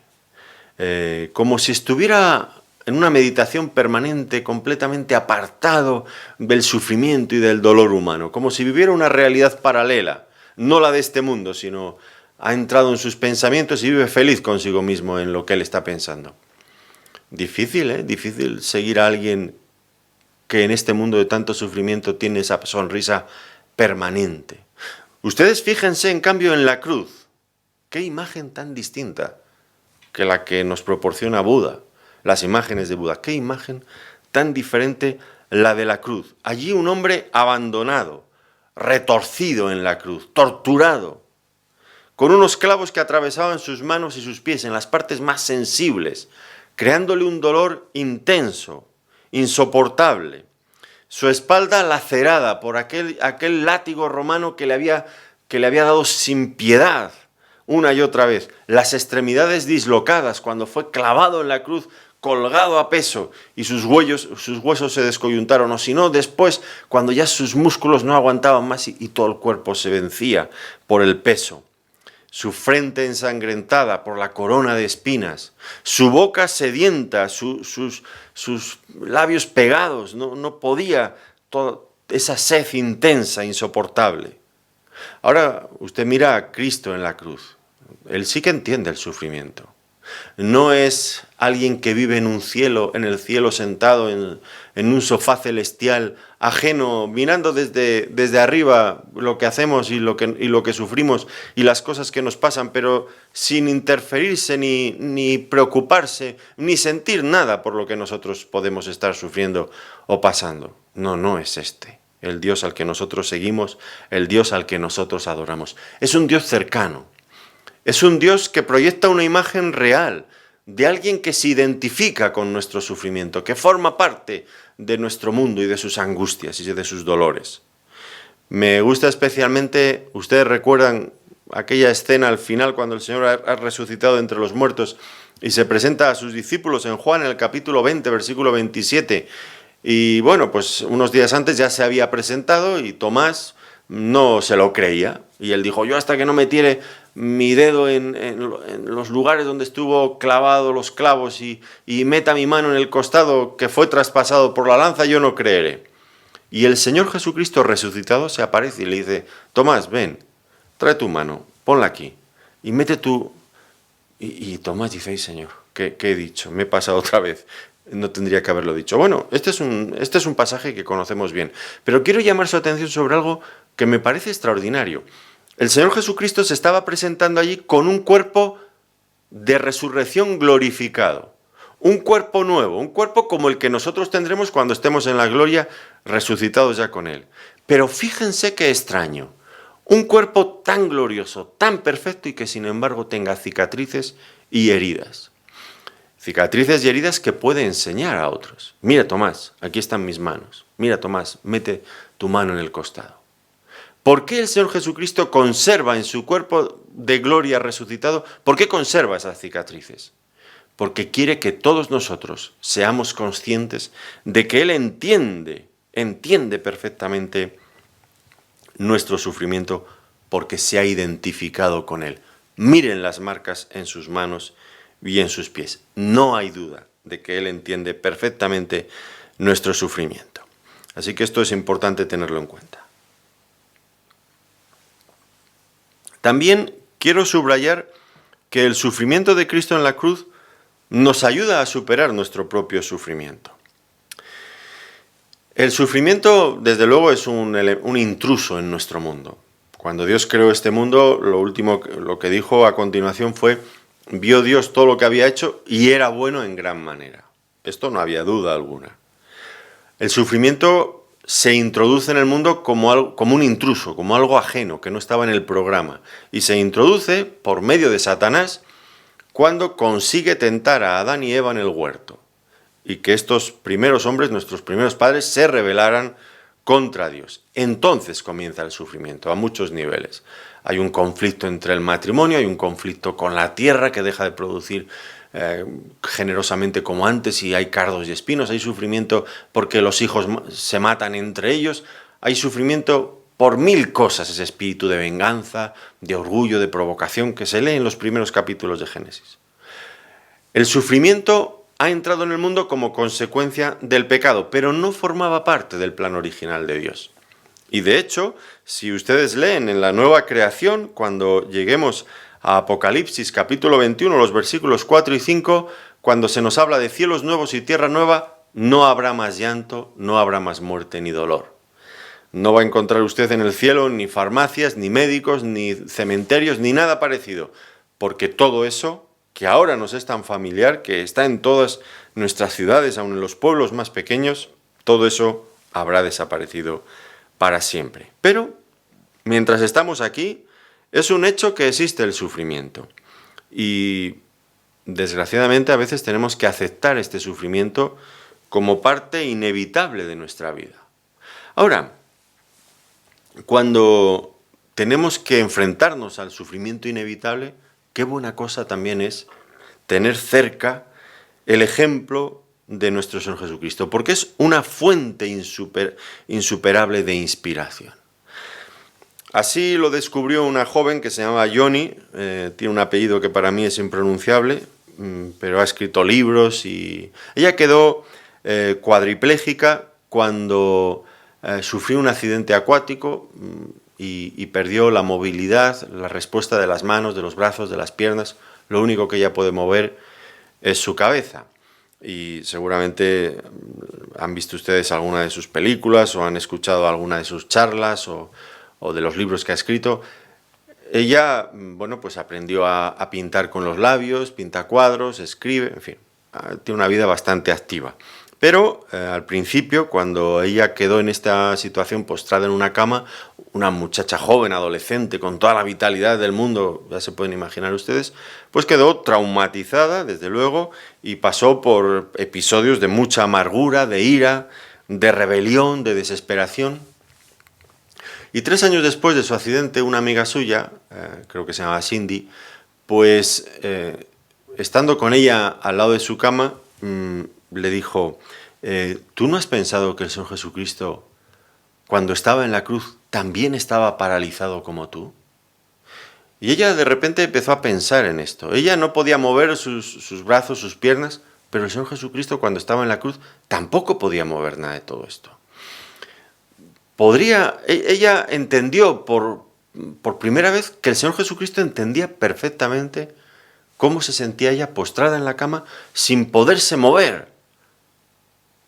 Como si estuviera en una meditación permanente, completamente apartado del sufrimiento y del dolor humano, como si viviera una realidad paralela, no la de este mundo, sino ha entrado en sus pensamientos y vive feliz consigo mismo en lo que él está pensando. Difícil, ¿eh? Difícil seguir a alguien que en este mundo de tanto sufrimiento tiene esa sonrisa permanente. Ustedes fíjense, en cambio, en la cruz. Qué imagen tan distinta que la que nos proporciona Buda. Las imágenes de Buda, qué imagen tan diferente la de la cruz. Allí un hombre abandonado, retorcido en la cruz, torturado, con unos clavos que atravesaban sus manos y sus pies en las partes más sensibles, creándole un dolor intenso, insoportable. Su espalda lacerada por aquel látigo romano que le había dado sin piedad una y otra vez. Las extremidades dislocadas cuando fue clavado en la cruz, colgado a peso y sus huesos se descoyuntaron, o si no, después, cuando ya sus músculos no aguantaban más y todo el cuerpo se vencía por el peso. Su frente ensangrentada por la corona de espinas, su boca sedienta, sus labios pegados, no podía, toda esa sed intensa, insoportable. Ahora usted mira a Cristo en la cruz, él sí que entiende el sufrimiento. No es alguien que vive en el cielo sentado en un sofá celestial, ajeno, mirando desde arriba lo que hacemos y lo que sufrimos y las cosas que nos pasan, pero sin interferirse ni preocuparse, ni sentir nada por lo que nosotros podemos estar sufriendo o pasando. No es este. El Dios al que nosotros seguimos, el Dios al que nosotros adoramos. Es un Dios cercano. Es un Dios que proyecta una imagen real de alguien que se identifica con nuestro sufrimiento, que forma parte de nuestro mundo y de sus angustias y de sus dolores. Me gusta especialmente, ustedes recuerdan aquella escena al final cuando el Señor ha resucitado entre los muertos y se presenta a sus discípulos en Juan, en el capítulo 20, versículo 27. Y bueno, pues unos días antes ya se había presentado y Tomás no se lo creía. Y él dijo: yo hasta que no metiere mi dedo en los lugares donde estuvo clavado los clavos y meta mi mano en el costado que fue traspasado por la lanza, yo no creeré. Y el Señor Jesucristo resucitado se aparece y le dice: Tomás, ven, trae tu mano, ponla aquí y mete tu... Y Tomás dice: ay, Señor, ¿qué he dicho? Me he pasado otra vez. No tendría que haberlo dicho. Bueno, este es un pasaje que conocemos bien, pero quiero llamar su atención sobre algo que me parece extraordinario. El Señor Jesucristo se estaba presentando allí con un cuerpo de resurrección glorificado, un cuerpo nuevo, un cuerpo como el que nosotros tendremos cuando estemos en la gloria, resucitados ya con Él. Pero fíjense qué extraño, un cuerpo tan glorioso, tan perfecto y que sin embargo tenga cicatrices y heridas. Cicatrices y heridas que puede enseñar a otros. Mira, Tomás, aquí están mis manos. Mira, Tomás, mete tu mano en el costado. ¿Por qué el Señor Jesucristo conserva en su cuerpo de gloria resucitado? ¿Por qué conserva esas cicatrices? Porque quiere que todos nosotros seamos conscientes de que Él entiende perfectamente nuestro sufrimiento porque se ha identificado con Él. Miren las marcas en sus manos y en sus pies. No hay duda de que Él entiende perfectamente nuestro sufrimiento. Así que esto es importante tenerlo en cuenta. También quiero subrayar que el sufrimiento de Cristo en la cruz nos ayuda a superar nuestro propio sufrimiento. El sufrimiento, desde luego, es un intruso en nuestro mundo. Cuando Dios creó este mundo, lo que dijo a continuación fue: vio Dios todo lo que había hecho y era bueno en gran manera. Esto no había duda alguna. El sufrimiento se introduce en el mundo como un intruso, como algo ajeno, que no estaba en el programa. Y se introduce por medio de Satanás cuando consigue tentar a Adán y Eva en el huerto. Y que estos primeros hombres, nuestros primeros padres, se rebelaran contra Dios. Entonces comienza el sufrimiento a muchos niveles. Hay un conflicto entre el matrimonio, hay un conflicto con la tierra que deja de producir generosamente como antes y hay cardos y espinos, hay sufrimiento porque los hijos se matan entre ellos, hay sufrimiento por mil cosas, ese espíritu de venganza, de orgullo, de provocación que se lee en los primeros capítulos de Génesis. El sufrimiento ha entrado en el mundo como consecuencia del pecado, pero no formaba parte del plan original de Dios. Y de hecho, si ustedes leen en la nueva creación, cuando lleguemos a Apocalipsis capítulo 21, los versículos 4 y 5, cuando se nos habla de cielos nuevos y tierra nueva, no habrá más llanto, no habrá más muerte ni dolor. No va a encontrar usted en el cielo ni farmacias, ni médicos, ni cementerios, ni nada parecido, porque todo eso, que ahora nos es tan familiar, que está en todas nuestras ciudades, aun en los pueblos más pequeños, todo eso habrá desaparecido para siempre. Pero, mientras estamos aquí, es un hecho que existe el sufrimiento. Y, desgraciadamente, a veces tenemos que aceptar este sufrimiento como parte inevitable de nuestra vida. Ahora, cuando tenemos que enfrentarnos al sufrimiento inevitable, qué buena cosa también es tener cerca el ejemplo de nuestro Señor Jesucristo, porque es una fuente insuperable de inspiración. Así lo descubrió una joven que se llama Joni, tiene un apellido que para mí es impronunciable, pero ha escrito libros y ella quedó cuadriplégica cuando sufrió un accidente acuático y perdió la movilidad, la respuesta de las manos, de los brazos, de las piernas. Lo único que ella puede mover es su cabeza. Y seguramente han visto ustedes alguna de sus películas o han escuchado alguna de sus charlas o de los libros que ha escrito. Ella, bueno, pues aprendió a pintar con los labios, pinta cuadros, escribe, en fin, tiene una vida bastante activa. Pero al principio, cuando ella quedó en esta situación postrada en una cama, una muchacha joven, adolescente, con toda la vitalidad del mundo, ya se pueden imaginar ustedes, pues quedó traumatizada, desde luego, y pasó por episodios de mucha amargura, de ira, de rebelión, de desesperación. Y 3 años después de su accidente, una amiga suya, creo que se llamaba Cindy, pues estando con ella al lado de su cama, le dijo: ¿tú no has pensado que el Señor Jesucristo, cuando estaba en la cruz, también estaba paralizado como tú? Y ella de repente empezó a pensar en esto. Ella no podía mover sus brazos, sus piernas, pero el Señor Jesucristo, cuando estaba en la cruz, tampoco podía mover nada de todo esto. Ella entendió por primera vez que el Señor Jesucristo entendía perfectamente cómo se sentía ella postrada en la cama sin poderse mover.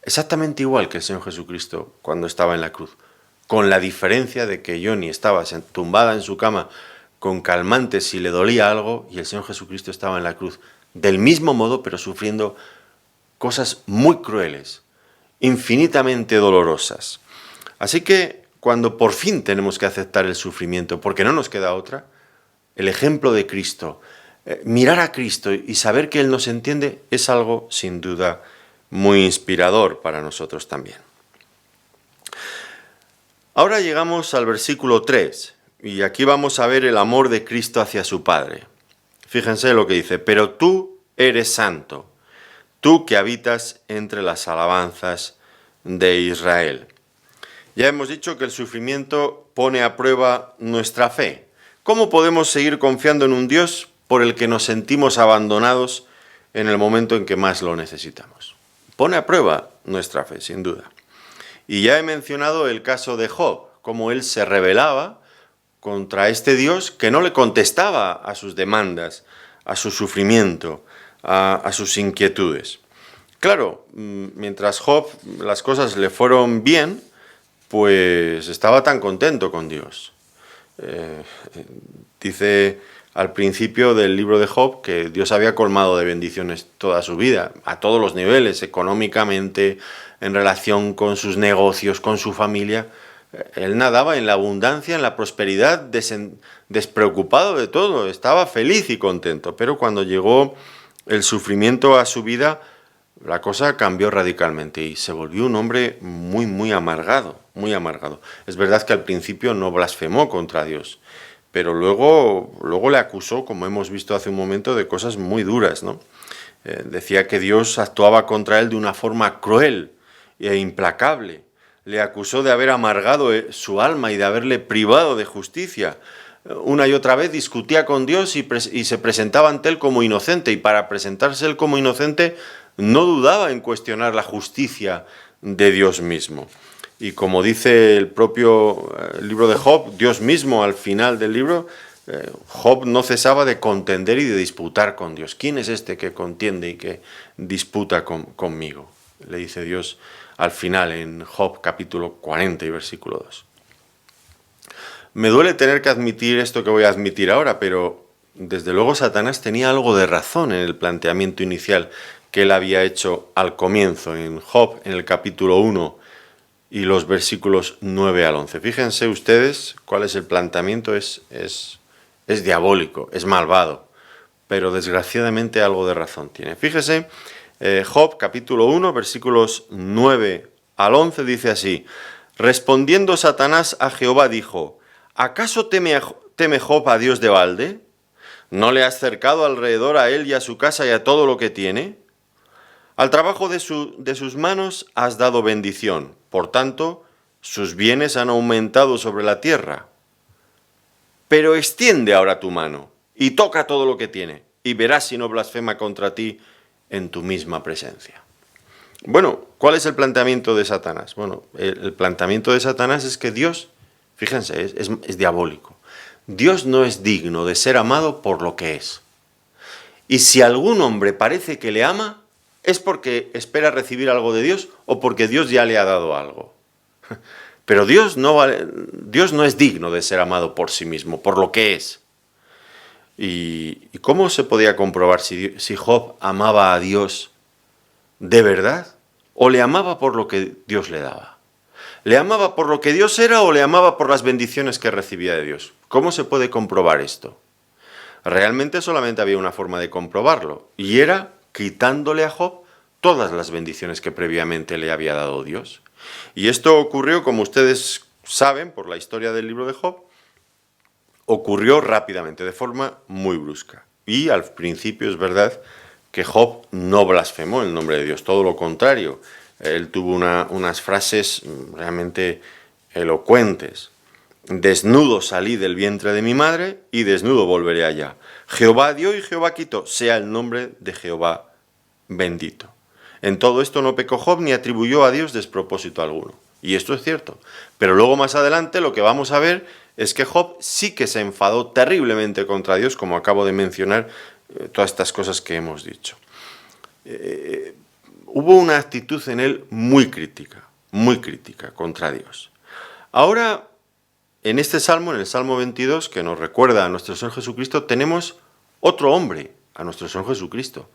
Exactamente igual que el Señor Jesucristo cuando estaba en la cruz, con la diferencia de que Joni estaba tumbada en su cama con calmantes si le dolía algo y el Señor Jesucristo estaba en la cruz del mismo modo, pero sufriendo cosas muy crueles, infinitamente dolorosas. Así que cuando por fin tenemos que aceptar el sufrimiento, porque no nos queda otra, el ejemplo de Cristo, mirar a Cristo y saber que Él nos entiende es algo sin duda muy inspirador para nosotros también. Ahora llegamos al versículo 3 y aquí vamos a ver el amor de Cristo hacia su Padre. Fíjense lo que dice: pero tú eres santo, tú que habitas entre las alabanzas de Israel. Ya hemos dicho que el sufrimiento pone a prueba nuestra fe. ¿Cómo podemos seguir confiando en un Dios por el que nos sentimos abandonados en el momento en que más lo necesitamos? Pone a prueba nuestra fe, sin duda. Y ya he mencionado el caso de Job, cómo él se rebelaba contra este Dios que no le contestaba a sus demandas, a su sufrimiento, a sus inquietudes. Claro, mientras Job las cosas le fueron bien, pues estaba tan contento con Dios. Dice al principio del libro de Job que Dios había colmado de bendiciones toda su vida, a todos los niveles, económicamente, en relación con sus negocios, con su familia. Él nadaba en la abundancia, en la prosperidad, despreocupado de todo, estaba feliz y contento. Pero cuando llegó el sufrimiento a su vida, la cosa cambió radicalmente y se volvió un hombre muy, muy amargado, muy amargado. Es verdad que al principio no blasfemó contra Dios, pero luego le acusó, como hemos visto hace un momento, de cosas muy duras, ¿no? Decía que Dios actuaba contra él de una forma cruel e implacable. Le acusó de haber amargado su alma y de haberle privado de justicia. Una y otra vez discutía con Dios y se presentaba ante él como inocente, y para presentarse él como inocente no dudaba en cuestionar la justicia de Dios mismo. Y como dice el propio libro de Job, Dios mismo al final del libro, Job no cesaba de contender y de disputar con Dios. ¿Quién es este que contiende y que disputa conmigo? Le dice Dios al final en Job capítulo 40 y versículo 2. Me duele tener que admitir esto que voy a admitir ahora, pero desde luego Satanás tenía algo de razón en el planteamiento inicial que él había hecho al comienzo, en Job, en el capítulo 1 y los versículos 9 al 11. Fíjense ustedes cuál es el planteamiento, es diabólico, es malvado, pero desgraciadamente algo de razón tiene. Fíjese, Job capítulo 1, versículos 9 al 11 dice así: respondiendo Satanás a Jehová dijo: ¿acaso teme Job a Dios de balde? ¿No le has cercado alrededor a él y a su casa y a todo lo que tiene? Al trabajo de sus manos has dado bendición, por tanto, sus bienes han aumentado sobre la tierra. Pero extiende ahora tu mano y toca todo lo que tiene, y verás si no blasfema contra ti en tu misma presencia. Bueno, ¿cuál es el planteamiento de Satanás? Bueno, el planteamiento de Satanás es que Dios, fíjense, es diabólico. Dios no es digno de ser amado por lo que es. Y si algún hombre parece que le ama, es porque espera recibir algo de Dios o porque Dios ya le ha dado algo. Pero Dios no es digno de ser amado por sí mismo, por lo que es. ¿Y cómo se podía comprobar si Job amaba a Dios de verdad o le amaba por lo que Dios le daba? ¿Le amaba por lo que Dios era o le amaba por las bendiciones que recibía de Dios? ¿Cómo se puede comprobar esto? Realmente solamente había una forma de comprobarlo, y era quitándole a Job todas las bendiciones que previamente le había dado Dios. Y esto ocurrió, como ustedes saben, por la historia del libro de Job, ocurrió rápidamente, de forma muy brusca. Y al principio es verdad que Job no blasfemó el nombre de Dios, todo lo contrario. Él tuvo unas frases realmente elocuentes. Desnudo salí del vientre de mi madre y desnudo volveré allá. Jehová dio y Jehová quitó, sea el nombre de Jehová bendito. En todo esto no pecó Job ni atribuyó a Dios despropósito alguno. Y esto es cierto. Pero luego más adelante lo que vamos a ver es que Job sí que se enfadó terriblemente contra Dios, como acabo de mencionar, todas estas cosas que hemos dicho. Hubo una actitud en él muy crítica contra Dios. Ahora, en este salmo, en el Salmo 22, que nos recuerda a nuestro Señor Jesucristo, tenemos otro hombre, a nuestro Señor Jesucristo,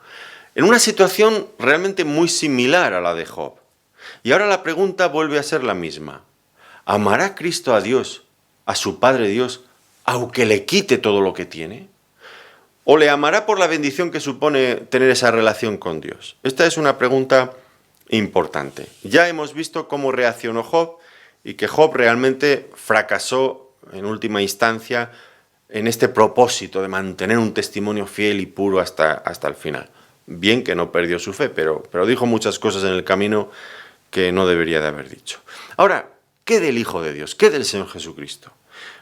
en una situación realmente muy similar a la de Job. Y ahora la pregunta vuelve a ser la misma. ¿Amará Cristo a Dios, a su Padre Dios, aunque le quite todo lo que tiene? ¿O le amará por la bendición que supone tener esa relación con Dios? Esta es una pregunta importante. Ya hemos visto cómo reaccionó Job y que Job realmente fracasó en última instancia en este propósito de mantener un testimonio fiel y puro hasta el final. Bien que no perdió su fe, pero dijo muchas cosas en el camino que no debería de haber dicho. Ahora, ¿qué del Hijo de Dios? ¿Qué del Señor Jesucristo?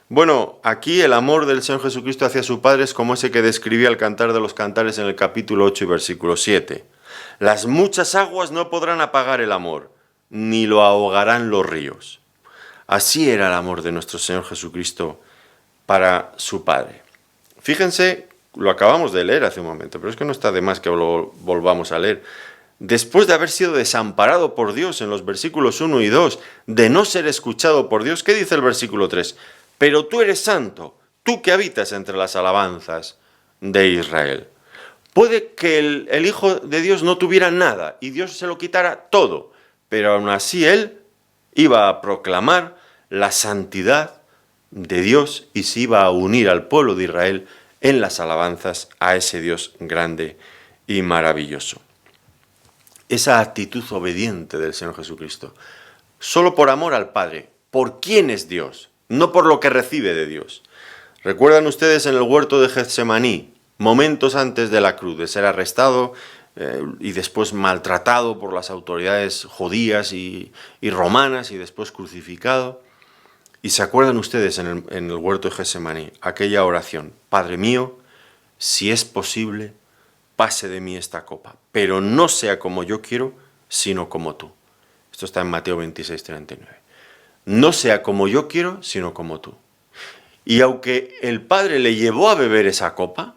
Bueno, aquí el amor del Señor Jesucristo hacia su Padre es como ese que describía el Cantar de los Cantares en el capítulo 8 y versículo 7. Las muchas aguas no podrán apagar el amor, ni lo ahogarán los ríos. Así era el amor de nuestro Señor Jesucristo para su Padre. Fíjense, lo acabamos de leer hace un momento, pero es que no está de más que lo volvamos a leer. Después de haber sido desamparado por Dios en los versículos 1 y 2, de no ser escuchado por Dios, ¿qué dice el versículo 3? Pero tú eres santo, tú que habitas entre las alabanzas de Israel. Puede que el Hijo de Dios no tuviera nada y Dios se lo quitara todo, pero aún así Él iba a proclamar la santidad de Dios y se iba a unir al pueblo de Israel en las alabanzas a ese Dios grande y maravilloso. Esa actitud obediente del Señor Jesucristo, solo por amor al Padre, por quién es Dios, no por lo que recibe de Dios. ¿Recuerdan ustedes en el huerto de Getsemaní, momentos antes de la cruz, de ser arrestado y después maltratado por las autoridades judías y romanas y después crucificado? ¿Y se acuerdan ustedes en el huerto de Getsemaní, aquella oración? Padre mío, si es posible, pase de mí esta copa, pero no sea como yo quiero, sino como tú. Esto está en Mateo 26, 39. No sea como yo quiero, sino como tú. Y aunque el Padre le llevó a beber esa copa,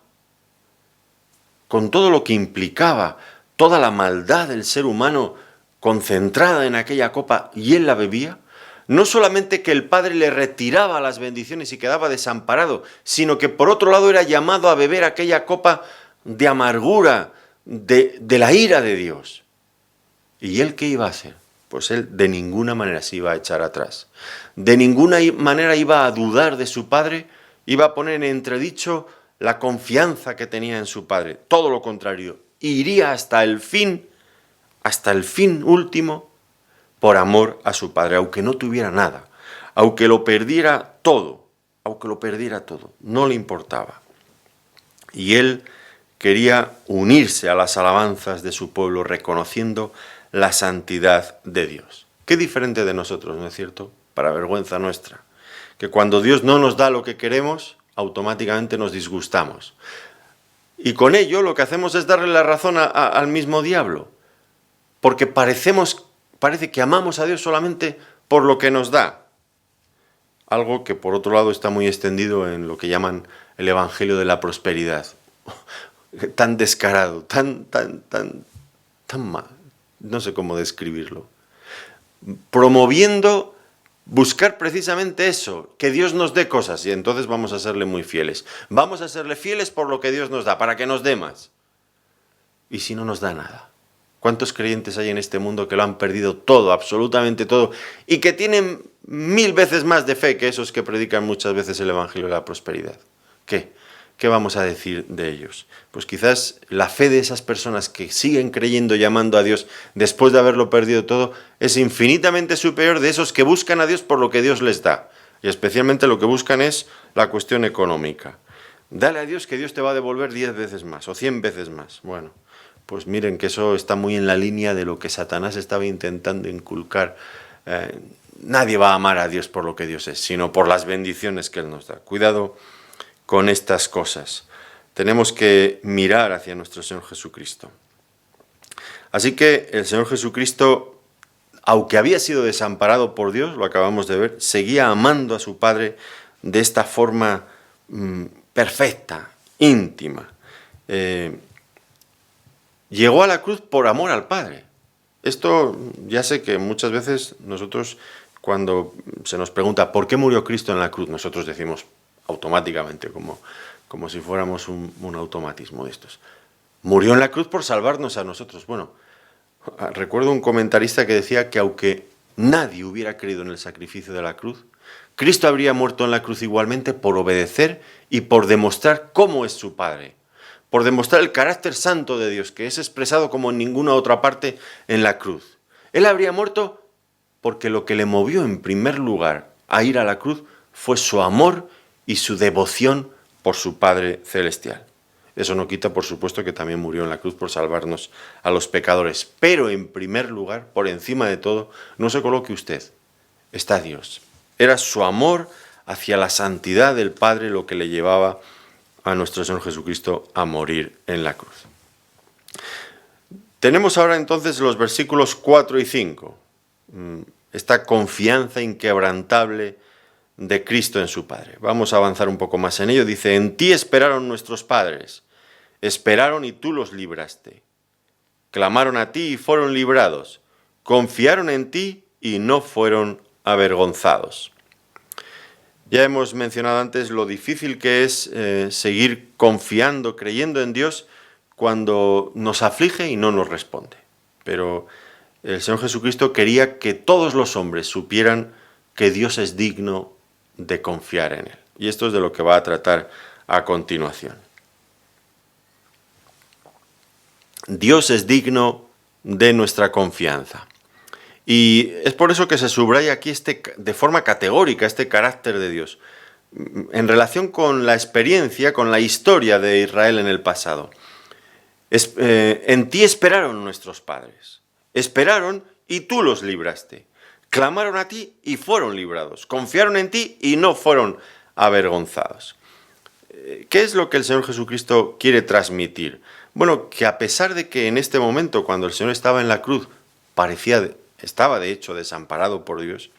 con todo lo que implicaba, toda la maldad del ser humano concentrada en aquella copa, y él la bebía, no solamente que el Padre le retiraba las bendiciones y quedaba desamparado, sino que por otro lado era llamado a beber aquella copa de amargura, de la ira de Dios. ¿Y él qué iba a hacer? Pues él de ninguna manera se iba a echar atrás. De ninguna manera iba a dudar de su Padre, iba a poner en entredicho la confianza que tenía en su Padre. Todo lo contrario, iría hasta el fin último, por amor a su Padre, aunque no tuviera nada, aunque lo perdiera todo, no le importaba. Y él quería unirse a las alabanzas de su pueblo, reconociendo la santidad de Dios. Qué diferente de nosotros, ¿no es cierto? Para vergüenza nuestra. Que cuando Dios no nos da lo que queremos, automáticamente nos disgustamos. Y con ello lo que hacemos es darle la razón al mismo diablo. Porque parece que amamos a Dios solamente por lo que nos da. Algo que por otro lado está muy extendido en lo que llaman el Evangelio de la Prosperidad. Tan descarado, tan mal. No sé cómo describirlo. Promoviendo buscar precisamente eso, que Dios nos dé cosas, y entonces vamos a serle muy fieles. Vamos a serle fieles por lo que Dios nos da, para que nos dé más. ¿Y si no nos da nada? ¿Cuántos creyentes hay en este mundo que lo han perdido todo, absolutamente todo, y que tienen 1000 veces más de fe que esos que predican muchas veces el Evangelio de la Prosperidad? ¿Qué vamos a decir de ellos? Pues quizás la fe de esas personas que siguen creyendo y amando a Dios después de haberlo perdido todo es infinitamente superior de esos que buscan a Dios por lo que Dios les da. Y especialmente lo que buscan es la cuestión económica. Dale a Dios que Dios te va a devolver 10 veces más o 100 veces más. Bueno, pues miren que eso está muy en la línea de lo que Satanás estaba intentando inculcar. Nadie va a amar a Dios por lo que Dios es, sino por las bendiciones que Él nos da. Cuidado con estas cosas. Tenemos que mirar hacia nuestro Señor Jesucristo. Así que el Señor Jesucristo, aunque había sido desamparado por Dios, lo acabamos de ver, seguía amando a su Padre de esta forma perfecta, íntima. Llegó a la cruz por amor al Padre. Esto ya sé que muchas veces nosotros, cuando se nos pregunta ¿por qué murió Cristo en la cruz?, nosotros decimos automáticamente, como si fuéramos un automatismo de estos. Murió en la cruz por salvarnos a nosotros. Bueno, recuerdo un comentarista que decía que aunque nadie hubiera creído en el sacrificio de la cruz, Cristo habría muerto en la cruz igualmente por obedecer y por demostrar cómo es su Padre. por demostrar el carácter santo de Dios, que es expresado como en ninguna otra parte en la cruz. Él habría muerto porque lo que le movió en primer lugar a ir a la cruz fue su amor y su devoción por su Padre Celestial. Eso no quita, por supuesto, que también murió en la cruz por salvarnos a los pecadores. Pero en primer lugar, por encima de todo, no se coloque usted, está Dios. Era su amor hacia la santidad del Padre lo que le llevaba a nuestro Señor Jesucristo a morir en la cruz. Tenemos ahora entonces los versículos 4 y 5. Esta confianza inquebrantable de Cristo en su Padre. Vamos a avanzar un poco más en ello. Dice, en ti esperaron nuestros padres, esperaron y tú los libraste. Clamaron a ti y fueron librados. Confiaron en ti y no fueron avergonzados. Ya hemos mencionado antes lo difícil que es seguir confiando, creyendo en Dios cuando nos aflige y no nos responde. Pero el Señor Jesucristo quería que todos los hombres supieran que Dios es digno de confiar en Él. Y esto es de lo que va a tratar a continuación. Dios es digno de nuestra confianza. Y es por eso que se subraya aquí de forma categórica este carácter de Dios, en relación con la experiencia, con la historia de Israel en el pasado. En ti esperaron nuestros padres, esperaron y tú los libraste. Clamaron a ti y fueron librados. Confiaron en ti y no fueron avergonzados. ¿Qué es lo que el Señor Jesucristo quiere transmitir? Bueno, que a pesar de que en este momento, cuando el Señor estaba en la cruz, estaba de hecho desamparado por Dios,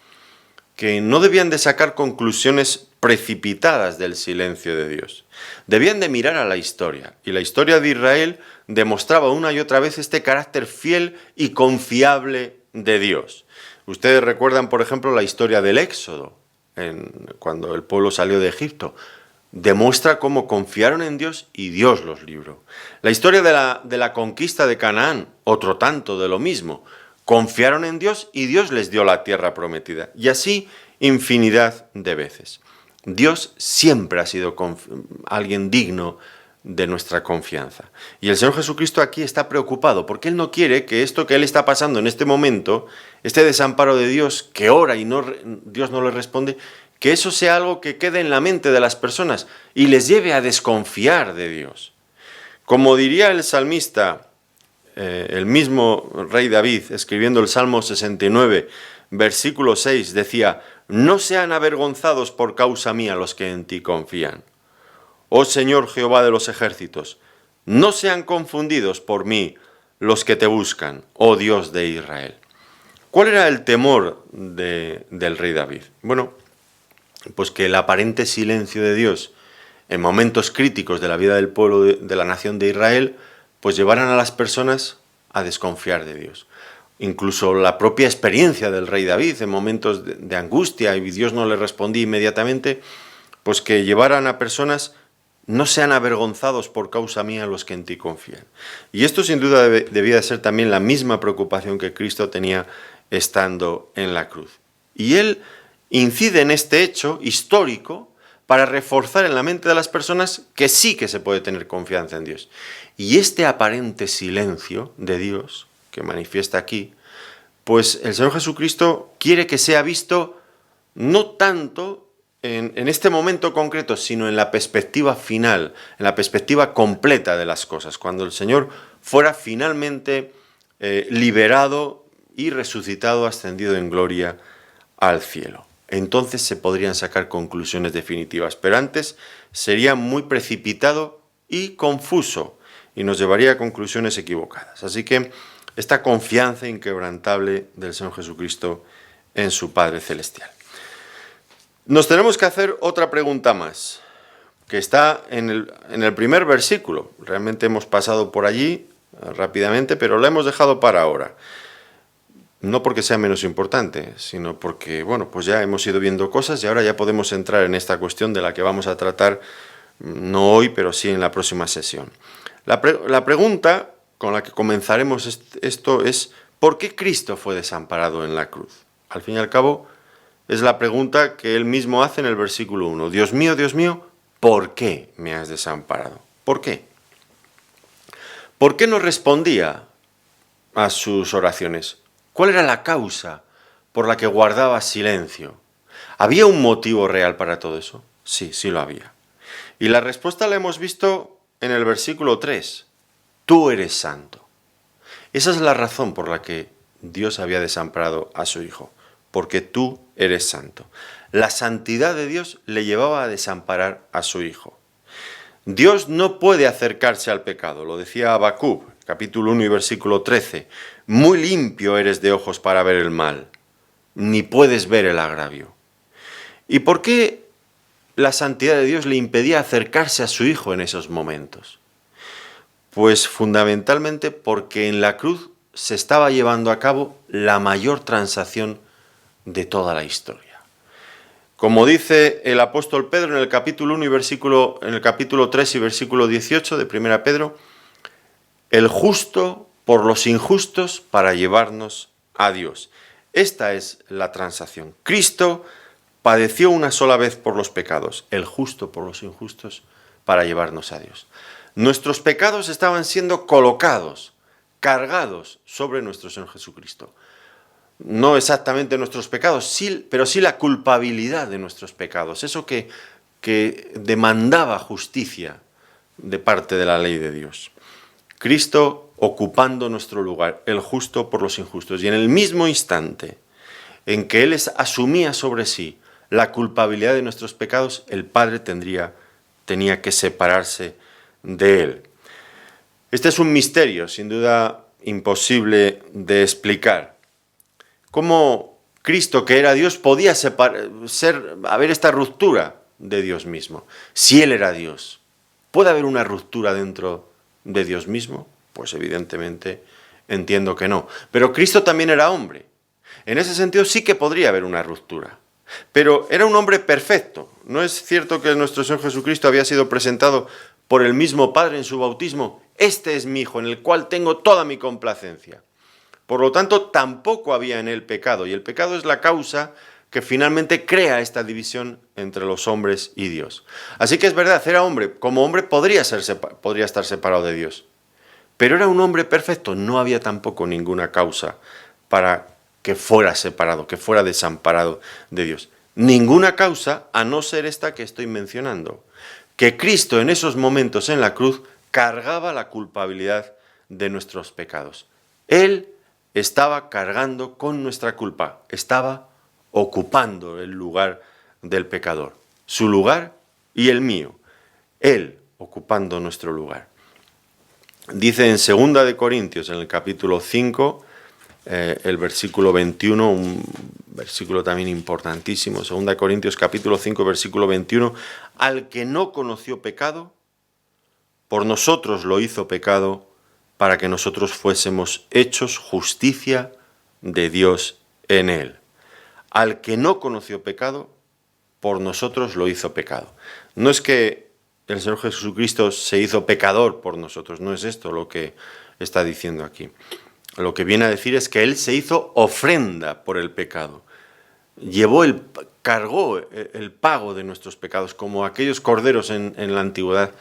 que no debían de sacar conclusiones precipitadas del silencio de Dios. Debían de mirar a la historia. Y la historia de Israel demostraba una y otra vez este carácter fiel y confiable de Dios. Ustedes recuerdan, por ejemplo, la historia del Éxodo, cuando el pueblo salió de Egipto. Demuestra cómo confiaron en Dios y Dios los libró. La historia de la conquista de Canaán, otro tanto de lo mismo. Confiaron en Dios y Dios les dio la tierra prometida. Y así infinidad de veces. Dios siempre ha sido alguien digno de nuestra confianza. Y el Señor Jesucristo aquí está preocupado porque Él no quiere que esto que Él está pasando en este momento, este desamparo de Dios que ora y Dios no le responde, que eso sea algo que quede en la mente de las personas y les lleve a desconfiar de Dios. Como diría el salmista, el mismo rey David, escribiendo el Salmo 69, versículo 6, decía, no sean avergonzados por causa mía los que en ti confían. Oh Señor Jehová de los ejércitos, no sean confundidos por mí los que te buscan, oh Dios de Israel. ¿Cuál era el temor del rey David? Bueno, pues que el aparente silencio de Dios en momentos críticos de la vida del pueblo de la nación de Israel, pues llevaran a las personas a desconfiar de Dios. Incluso la propia experiencia del rey David en momentos de angustia y Dios no le respondía inmediatamente, pues que llevaran a personas, no sean avergonzados por causa mía los que en ti confían. Y esto sin duda debía de ser también la misma preocupación que Cristo tenía estando en la cruz. Y Él incide en este hecho histórico para reforzar en la mente de las personas que sí que se puede tener confianza en Dios. Y este aparente silencio de Dios que manifiesta aquí, pues el Señor Jesucristo quiere que sea visto no tanto en este momento concreto, sino en la perspectiva final, en la perspectiva completa de las cosas, cuando el Señor fuera finalmente liberado y resucitado, ascendido en gloria al cielo. Entonces se podrían sacar conclusiones definitivas, pero antes sería muy precipitado y confuso y nos llevaría a conclusiones equivocadas. Así que esta confianza inquebrantable del Señor Jesucristo en su Padre Celestial. Nos tenemos que hacer otra pregunta más, que está en el primer versículo. Realmente hemos pasado por allí rápidamente, pero la hemos dejado para ahora. No porque sea menos importante, sino porque, bueno, pues ya hemos ido viendo cosas y ahora ya podemos entrar en esta cuestión de la que vamos a tratar, no hoy, pero sí en la próxima sesión. La pregunta con la que comenzaremos esto es, ¿por qué Cristo fue desamparado en la cruz? Al fin y al cabo, es la pregunta que Él mismo hace en el versículo 1. Dios mío, ¿por qué me has desamparado? ¿Por qué? ¿Por qué no respondía a sus oraciones? ¿Cuál era la causa por la que guardaba silencio? ¿Había un motivo real para todo eso? Sí, sí lo había. Y la respuesta la hemos visto en el versículo 3. Tú eres santo. Esa es la razón por la que Dios había desamparado a su Hijo, porque tú eres santo. La santidad de Dios le llevaba a desamparar a su Hijo. Dios no puede acercarse al pecado, lo decía Habacuc, capítulo 1 y versículo 13. Muy limpio eres de ojos para ver el mal, ni puedes ver el agravio. ¿Y por qué la santidad de Dios le impedía acercarse a su Hijo en esos momentos? Pues fundamentalmente porque en la cruz se estaba llevando a cabo la mayor transacción de toda la historia. Como dice el apóstol Pedro en el capítulo 1 y en el capítulo 3 y versículo 18 de 1 Pedro, el justo por los injustos para llevarnos a Dios. Esta es la transacción. Cristo padeció una sola vez por los pecados, el justo por los injustos para llevarnos a Dios. Nuestros pecados estaban siendo colocados, cargados sobre nuestro Señor Jesucristo. No exactamente nuestros pecados, sí, pero sí la culpabilidad de nuestros pecados, eso que demandaba justicia de parte de la ley de Dios. Cristo ocupando nuestro lugar, el justo por los injustos. Y en el mismo instante en que Él asumía sobre sí la culpabilidad de nuestros pecados, el Padre tenía que separarse de Él. Este es un misterio, sin duda imposible de explicar. ¿Cómo Cristo, que era Dios, podía haber esta ruptura de Dios mismo? Si Él era Dios, ¿puede haber una ruptura dentro de Dios mismo? Pues evidentemente entiendo que no. Pero Cristo también era hombre. En ese sentido sí que podría haber una ruptura. Pero era un hombre perfecto. ¿No es cierto que nuestro Señor Jesucristo había sido presentado por el mismo Padre en su bautismo? Este es mi Hijo, en el cual tengo toda mi complacencia. Por lo tanto, tampoco había en él pecado, y el pecado es la causa que finalmente crea esta división entre los hombres y Dios. Así que es verdad, era hombre, como hombre podría estar separado de Dios, pero era un hombre perfecto, no había tampoco ninguna causa para que fuera separado, que fuera desamparado de Dios. Ninguna causa, a no ser esta que estoy mencionando, que Cristo en esos momentos en la cruz cargaba la culpabilidad de nuestros pecados. Él estaba cargando con nuestra culpa, estaba ocupando el lugar del pecador, su lugar y el mío, Él ocupando nuestro lugar. Dice en 2 de Corintios, en el capítulo 5, el versículo 21, un versículo también importantísimo, 2 de Corintios capítulo 5, versículo 21, al que no conoció pecado, por nosotros lo hizo pecado, para que nosotros fuésemos hechos justicia de Dios en él. Al que no conoció pecado, por nosotros lo hizo pecado. No es que el Señor Jesucristo se hizo pecador por nosotros, no es esto lo que está diciendo aquí. Lo que viene a decir es que Él se hizo ofrenda por el pecado. Cargó el pago de nuestros pecados, como aquellos corderos en la antigüedad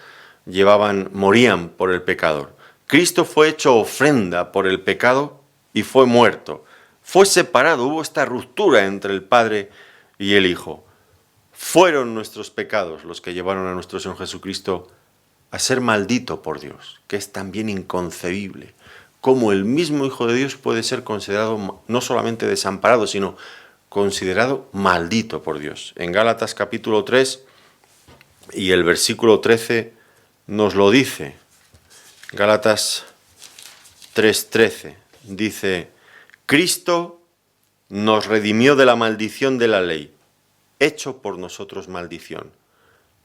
morían por el pecador. Cristo fue hecho ofrenda por el pecado y fue muerto. Fue separado, hubo esta ruptura entre el Padre y el Hijo. Fueron nuestros pecados los que llevaron a nuestro Señor Jesucristo a ser maldito por Dios, que es también inconcebible. Cómo el mismo Hijo de Dios puede ser considerado no solamente desamparado, sino considerado maldito por Dios. En Gálatas capítulo 3 y el versículo 13 nos lo dice. Gálatas 3:13 dice: Cristo nos redimió de la maldición de la ley, hecho por nosotros maldición,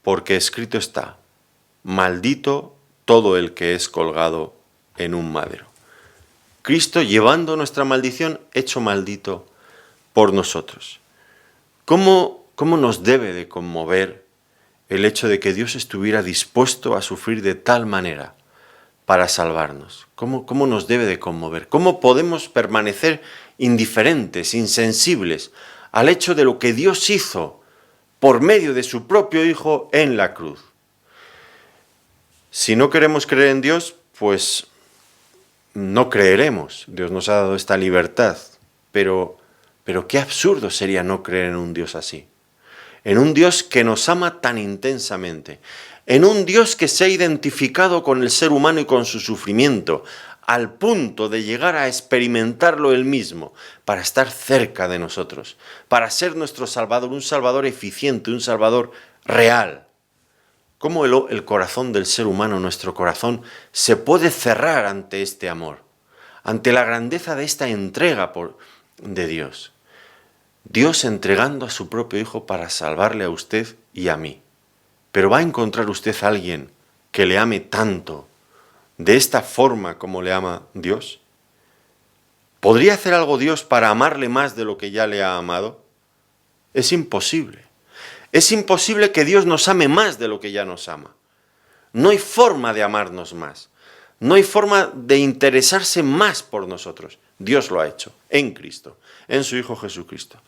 porque escrito está: maldito todo el que es colgado en un madero. Cristo llevando nuestra maldición, hecho maldito por nosotros. ¿Cómo nos debe de conmover el hecho de que Dios estuviera dispuesto a sufrir de tal manera para salvarnos? ¿Cómo nos debe de conmover? ¿Cómo podemos permanecer indiferentes, insensibles al hecho de lo que Dios hizo por medio de su propio Hijo en la cruz? Si no queremos creer en Dios, pues no creeremos. Dios nos ha dado esta libertad, pero qué absurdo sería no creer en un Dios así. En un Dios que nos ama tan intensamente, en un Dios que se ha identificado con el ser humano y con su sufrimiento, al punto de llegar a experimentarlo él mismo, para estar cerca de nosotros, para ser nuestro Salvador, un Salvador eficiente, un Salvador real. ¿Cómo el corazón del ser humano, nuestro corazón, se puede cerrar ante este amor, ante la grandeza de esta entrega de Dios? Dios entregando a su propio Hijo para salvarle a usted y a mí. Pero ¿va a encontrar usted a alguien que le ame tanto, de esta forma como le ama Dios? ¿Podría hacer algo Dios para amarle más de lo que ya le ha amado? Es imposible. Es imposible que Dios nos ame más de lo que ya nos ama. No hay forma de amarnos más. No hay forma de interesarse más por nosotros. Dios lo ha hecho en Cristo, en su Hijo Jesucristo.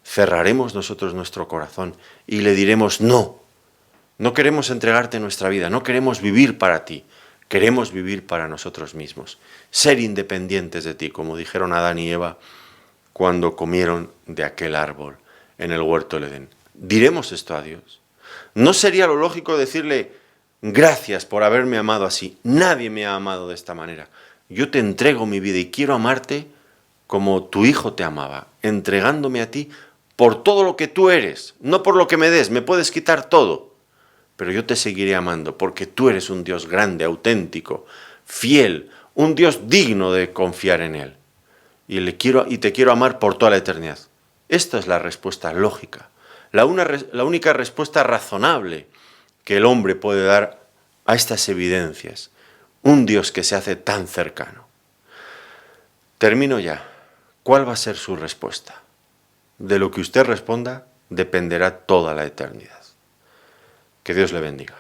Cerraremos nosotros nuestro corazón y le diremos no. No queremos entregarte nuestra vida, no queremos vivir para ti, queremos vivir para nosotros mismos, ser independientes de ti, como dijeron Adán y Eva cuando comieron de aquel árbol en el huerto del Edén. ¿Diremos esto a Dios? ¿No sería lo lógico decirle gracias por haberme amado así? Nadie me ha amado de esta manera. Yo te entrego mi vida y quiero amarte como tu Hijo te amaba, entregándome a ti por todo lo que tú eres, no por lo que me des, me puedes quitar todo, pero yo te seguiré amando porque tú eres un Dios grande, auténtico, fiel, un Dios digno de confiar en Él. Y te quiero amar por toda la eternidad. Esta es la respuesta lógica, la única respuesta razonable que el hombre puede dar a estas evidencias. Un Dios que se hace tan cercano. Termino ya. ¿Cuál va a ser su respuesta? De lo que usted responda dependerá toda la eternidad. Que Dios le bendiga.